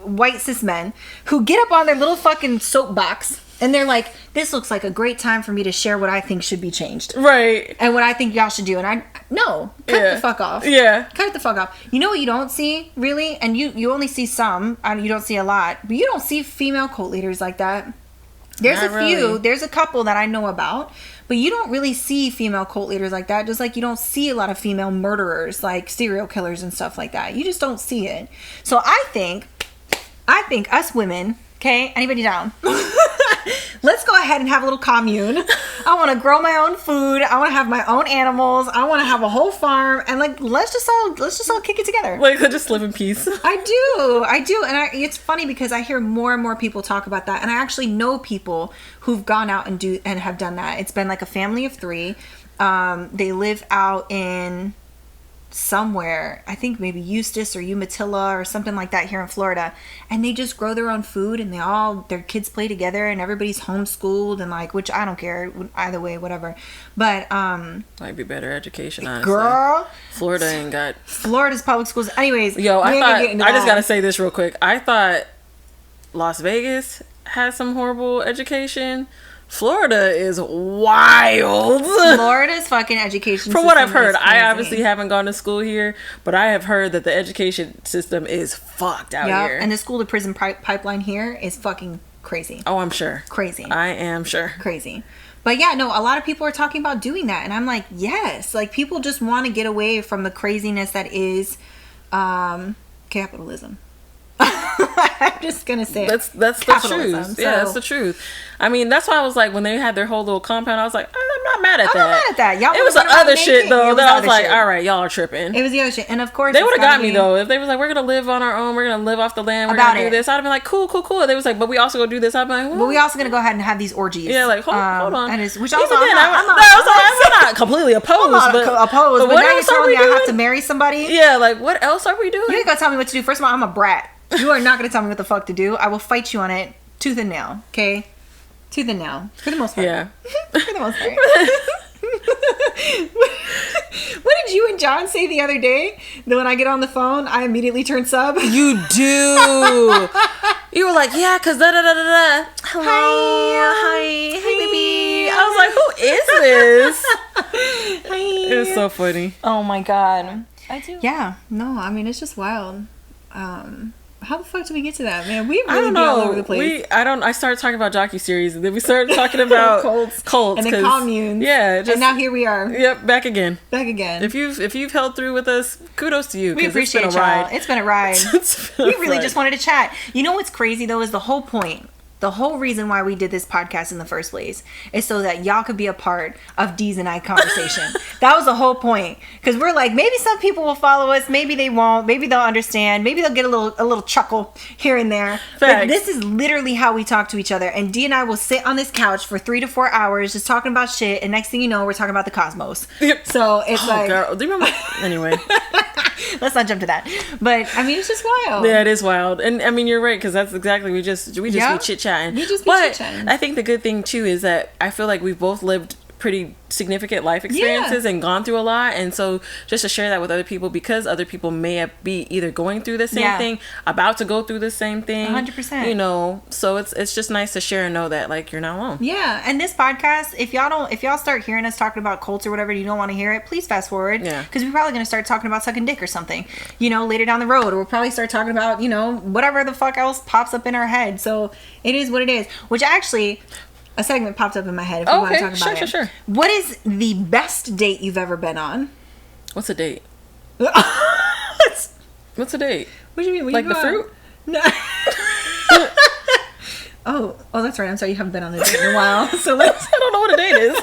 white cis men who get up on their little fucking soapbox and they're like, this looks like a great time for me to share what I think should be changed. Right. And what I think y'all should do. And cut the fuck off. Yeah. Cut it the fuck off. You know what you don't see, really? And you only see some, you don't see a lot, but you don't see female cult leaders like that. There's a few. There's a couple that I know about, but you don't really see female cult leaders like that. Just like you don't see a lot of female murderers, like serial killers and stuff like that. You just don't see it. So I think us women, okay, anybody down? Let's go ahead and have a little commune. I want to grow my own food. I want to have my own animals. I want to have a whole farm, and like let's just all kick it together. Like, just live in peace. I do, and it's funny because I hear more and more people talk about that, and I actually know people who've gone out and have done that. It's been like a family of 3. They live out in somewhere, I think maybe Eustis or Umatilla or something like that here in Florida, and they just grow their own food, and their kids play together, and everybody's homeschooled, and like, which I don't care either way, whatever, but might be better education, honestly. Girl, Florida's public schools. Anyways, I just gotta say this real quick. I thought Las Vegas had some horrible education. Florida is wild. Florida's fucking education From what I've heard, I obviously haven't gone to school here, but I have heard that the education system is fucked out here. And the school to prison pipeline here is fucking crazy. Oh, I'm sure. Crazy. I am sure. Crazy. But yeah, no, a lot of people are talking about doing that, and I'm like, yes. Like, people just want to get away from the craziness that is capitalism. I'm just gonna say that's the truth. Yeah, that's the truth. I mean, that's why I was like, when they had their whole little compound, I was like, I'm not mad at that. Y'all, it was the other shit though that I was like, all right, y'all are tripping. It was the other shit, and of course they would have got me though if they was like, we're gonna live on our own, we're gonna live off the land, we're gonna do this. I'd have been like, cool. They was like, but we also gonna do this. I'd be like, well, but we also gonna go ahead and have these orgies. Yeah, like hold on. And which also I'm not completely opposed. But now you're telling me I have to marry somebody. Yeah, like what else are we doing? You ain't gonna tell me what to do. First of all, I'm a brat. You are not going to tell me what the fuck to do. I will fight you on it tooth and nail. Okay? Tooth and nail. For the most part. Yeah. For the most part. What did you and John say the other day? That when I get on the phone, I immediately turn sub? You do. You were like, yeah, because da-da-da-da-da. Hello. Hi, baby. I was like, who is this? Hi. It was so funny. Oh, my God. I do. Yeah. No, I mean, it's just wild. How the fuck did we get to that, man? We really I don't know. Be all over the place. I started talking about docuseries, and then we started talking about cults, and then communes. Yeah, and now here we are. Yep, back again. If you've held through with us, kudos to you. We appreciate y'all. It's been a ride. We really just wanted to chat. You know what's crazy though is the whole point the whole reason why we did this podcast in the first place is so that y'all could be a part of Dee's and I conversation. That was the whole point. Because we're like, maybe some people will follow us, maybe they won't, maybe they'll understand, maybe they'll get a little chuckle here and there. But this is literally how we talk to each other. And Dee and I will sit on this couch for 3 to 4 hours just talking about shit, and next thing you know, we're talking about the cosmos. So it's girl, do you remember? Anyway. Let's not jump to that. But I mean, it's just wild. Yeah, it is wild. And I mean, you're right, because that's exactly, we just be chit-chatting. We just be chit-chatting. I think the good thing too is that I feel like we've both lived pretty significant life experiences and gone through a lot, and so just to share that with other people, because other people may be either going through the same thing, about to go through the same thing, 100%, you know, so it's just nice to share and know that like you're not alone. And this podcast, if y'all start hearing us talking about cults or whatever, and you don't want to hear it, please fast forward, because we're probably going to start talking about sucking dick or something, you know, later down the road, or we'll probably start talking about, you know, whatever the fuck else pops up in our head. So it is what it is, which actually a segment popped up in my head if you want to talk about it. Sure. What is the best date you've ever been on? What's a date? What's a date? What do you mean? Like the fruit? No. oh, that's right. I'm sorry, you haven't been on a date in a while. So I don't know what a date is.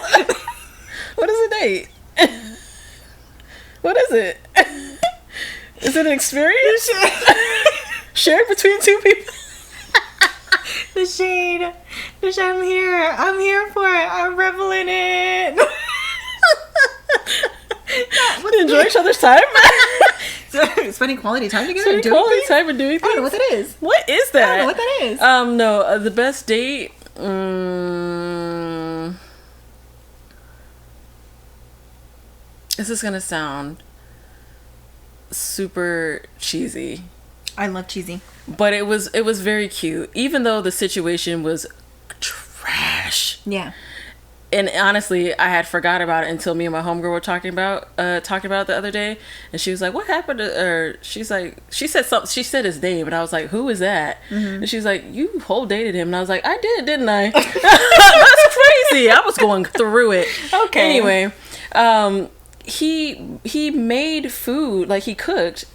What is a date? What is it? Is it an experience shared between two people? The shade. I'm here for it. I'm reveling in it. Enjoy each other's time. So, spending quality time together. And doing things? I don't know what that is. What is that? I don't know what that is. No, the best date. This is gonna sound super cheesy. I love cheesy. But it was very cute, even though the situation was trash. Yeah. And honestly, I had forgot about it until me and my homegirl were talking about it the other day, and she was like, "What happened to her?" She's like, she said something. She said his name, and I was like, "Who is that?" Mm-hmm. And she's like, "You whole dated him," and I was like, "I did, didn't I?" That's crazy. I was going through it. Okay. Anyway, he made food, like he cooked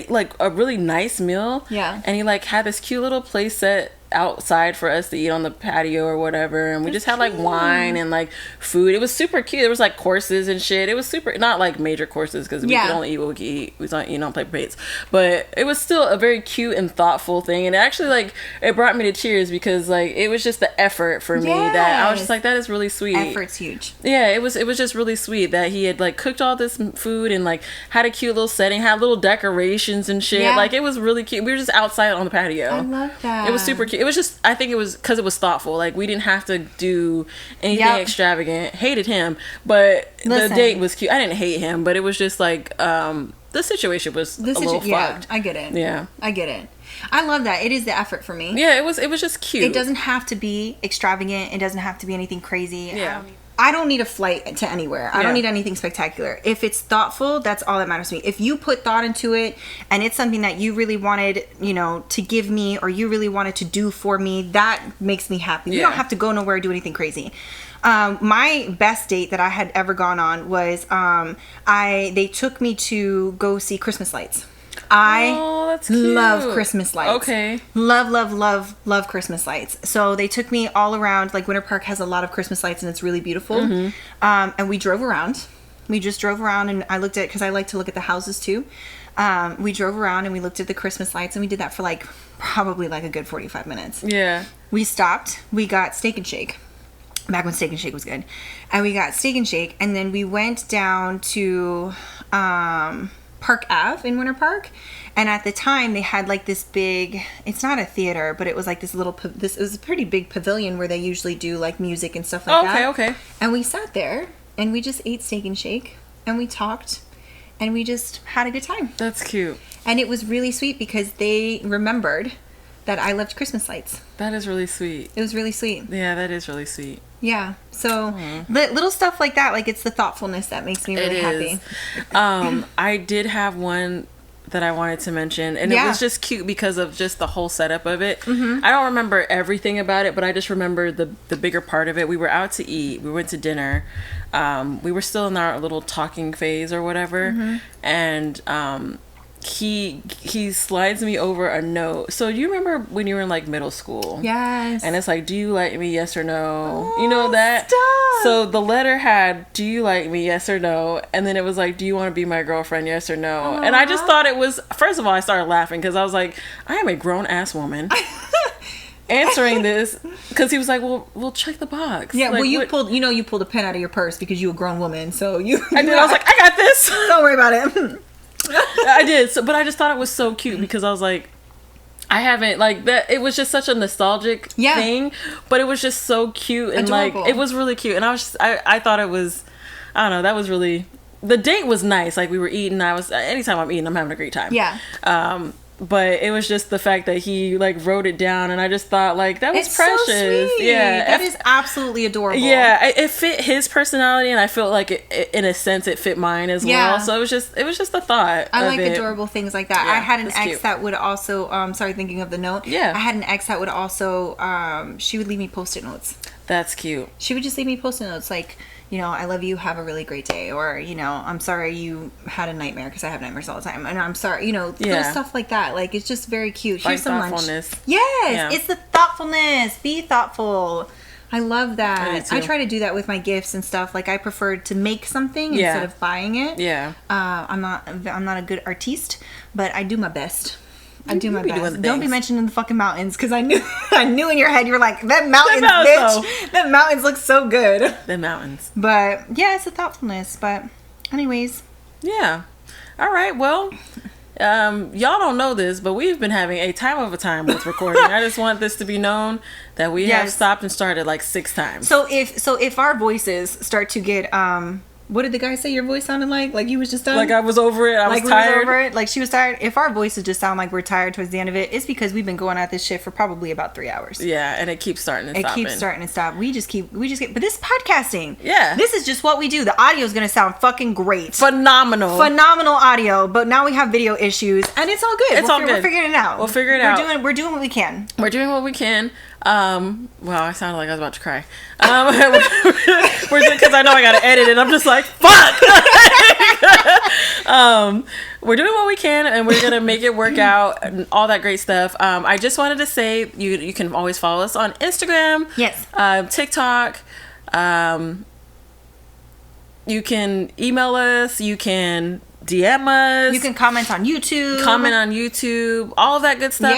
like a really nice meal. Yeah. And he like had this cute little place set outside for us to eat on the patio or whatever, and we just had like wine and like food. It was super cute. There was like courses and shit. It was super, not like major courses because we could only eat what we could eat. We was not eating on paper plates, but it was still a very cute and thoughtful thing, and actually like it brought me to tears because like it was just the effort for me that I was just like, that is really sweet. Effort's huge. Yeah, it was just really sweet that he had like cooked all this food and like had a cute little setting, had little decorations and shit. Like it was really cute. We were just outside on the patio. I love that. It was super cute. It was just, I think it was because it was thoughtful. Like we didn't have to do anything extravagant. Hated him, but the date was cute. I didn't hate him, but it was just like the situation was a little fucked. I get it. Yeah, I get it. I love that. It is the effort for me. Yeah, it was just cute. It doesn't have to be extravagant. It doesn't have to be anything crazy. Yeah. I don't need a flight to anywhere. I don't need anything spectacular. If it's thoughtful, that's all that matters to me. If you put thought into it and it's something that you really wanted, you know, to give me, or you really wanted to do for me, that makes me happy. You don't have to go nowhere or do anything crazy. My best date that I had ever gone on was they took me to go see Christmas lights. I love Christmas lights. Okay. Love Christmas lights. So they took me all around. Like Winter Park has a lot of Christmas lights and it's really beautiful. Mm-hmm. And we drove around. We just drove around and I looked at, because I like to look at the houses too. We drove around and we looked at the Christmas lights and we did that for like probably like a good 45 minutes. Yeah. We stopped. We got Steak and Shake. Back when Steak and Shake was good. And we got Steak and Shake and then we went down to Park Ave in Winter Park, and at the time they had like this big, it's not a theater, but it was like this little it was a pretty big pavilion where they usually do like music and stuff like that. Okay. And we sat there and we just ate Steak and Shake and we talked and we just had a good time. That's cute. And it was really sweet because they remembered that I loved Christmas lights. That is really sweet. It was really sweet. Yeah, that is really sweet. Yeah. So little stuff like that, like it's the thoughtfulness that makes me really happy. I did have one that I wanted to mention, and it was just cute because of just the whole setup of it. Mm-hmm. I don't remember everything about it, but I just remember the bigger part of it. We were out to eat. We went to dinner. We were still in our little talking phase or whatever. Mm-hmm. And he slides me over a note. So you remember when you were in like middle school? Yes. And it's like, do you like me? Yes or no? You know that? Stop. So the letter had, do you like me? Yes or no? And then it was like, do you want to be my girlfriend? Yes or no? And I just thought it was, first of all, I started laughing because I was like, I am a grown ass woman answering this, because he was like, well, we'll check the box. Yeah, like, well, you what? pulled a pen out of your purse because you a grown woman, so you. I did. I was like, I got this. Don't worry about it. I did, so, but I just thought it was so cute because I was like, I haven't like that. It was just such a nostalgic thing, but it was just so cute and adorable. like it was really cute. And I was just, I thought it was, I don't know, that was really, the date was nice. Like we were eating. Anytime I'm eating, I'm having a great time. Yeah. But it was just the fact that he like wrote it down, and I just thought like that was precious. So sweet. Yeah, that is absolutely adorable. Yeah, it fit his personality, and I felt like in a sense it fit mine as well. So it was just a thought. I like adorable things like that. Yeah, I had an ex cute. that would also sorry, thinking of the note. Yeah, I had an ex that would also she would leave me post-it notes. That's cute. She would just leave me post-it notes like, you know, I love you, have a really great day, or, you know, I'm sorry you had a nightmare because I have nightmares all the time, and I'm sorry, you know, little stuff like that. Like, it's just very cute. Here's some lunch. Yes, it's the thoughtfulness. Be thoughtful. I love that. I try to do that with my gifts and stuff. Like, I prefer to make something instead of buying it. Yeah. I'm not a good artiste, but I do my best. I do my best. Don't be mentioning the fucking mountains, because I knew in your head you were like, that mountains, bitch. That mountains look so good. The mountains. But yeah, it's a thoughtfulness. But anyways. Yeah. All right. Well, y'all don't know this, but we've been having a time with recording. I just want this to be known that we have stopped and started like 6 times. So if our voices start to get what did the guy say your voice sounded like? Like you was just done? Like I was over it. I was tired. Over it. Like she was tired. If our voices just sound like we're tired towards the end of it, it's because we've been going at this shit for probably about 3 hours. Yeah, and it keeps starting and stopping. It keeps starting and stop. We just get, but this is podcasting. Yeah. This is just what we do. The audio is going to sound fucking great. Phenomenal audio. But now we have video issues, and it's all good. We're figuring it out. We'll figure it out. We're doing what we can. We're doing what we can. Well, I sounded like I was about to cry. Because I know I gotta edit it. I'm just like, fuck. We're doing what we can, and we're gonna make it work out, and all that great stuff. I just wanted to say you can always follow us on Instagram. Yes. TikTok. You can email us. You can DM us. You can comment on YouTube. All of that good stuff.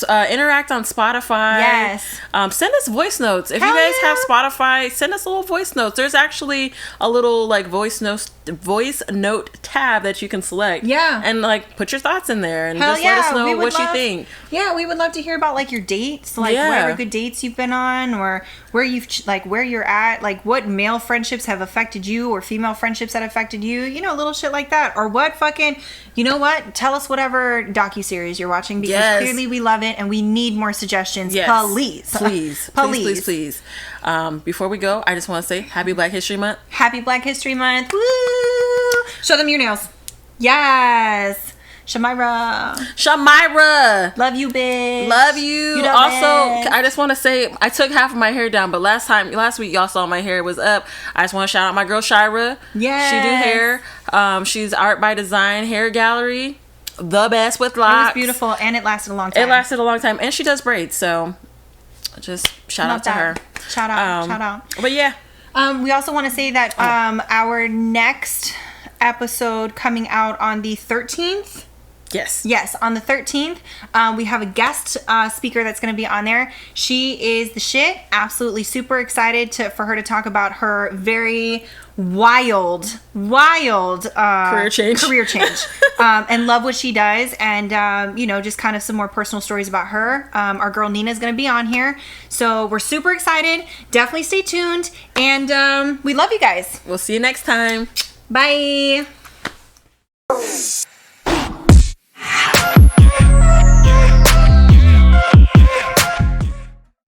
Yeah. Interact on Spotify. Yes. Send us voice notes. If you guys have Spotify, send us a little voice notes. There's actually a little like voice note tab that you can select. Yeah. And like put your thoughts in there and just let us know what you think. Yeah, we would love to hear about like your dates, like whatever good dates you've been on, or where you're at, like what male friendships have affected you or female friendships that affected you, you know, little shit like that. Or what fucking, you know what? Tell us whatever docuseries you're watching, because clearly we love it and we need more suggestions. Yes. Please. Before we go, I just want to say Happy Black History Month. Happy Black History Month. Woo! Show them your nails. Yes. Shamira. Love you, bitch. Love you. Also, I just want to say I took half of my hair down, but last week y'all saw my hair was up. I just want to shout out my girl Shira. Yeah. She do hair. She's Art by Design Hair Gallery. The best with locks. It was beautiful, and it lasted a long time. And she does braids, so just shout out to her. Shout out. But yeah. We also want to say that our next episode coming out on the 13th. Yes, on the 13th, we have a guest speaker that's going to be on there. She is the shit. Absolutely super excited for her to talk about her very wild career change and love what she does, and you know, just kind of some more personal stories about her. Our girl Nina is going to be on here, so we're super excited. Definitely stay tuned, and we love you guys. We'll see you next time. Bye.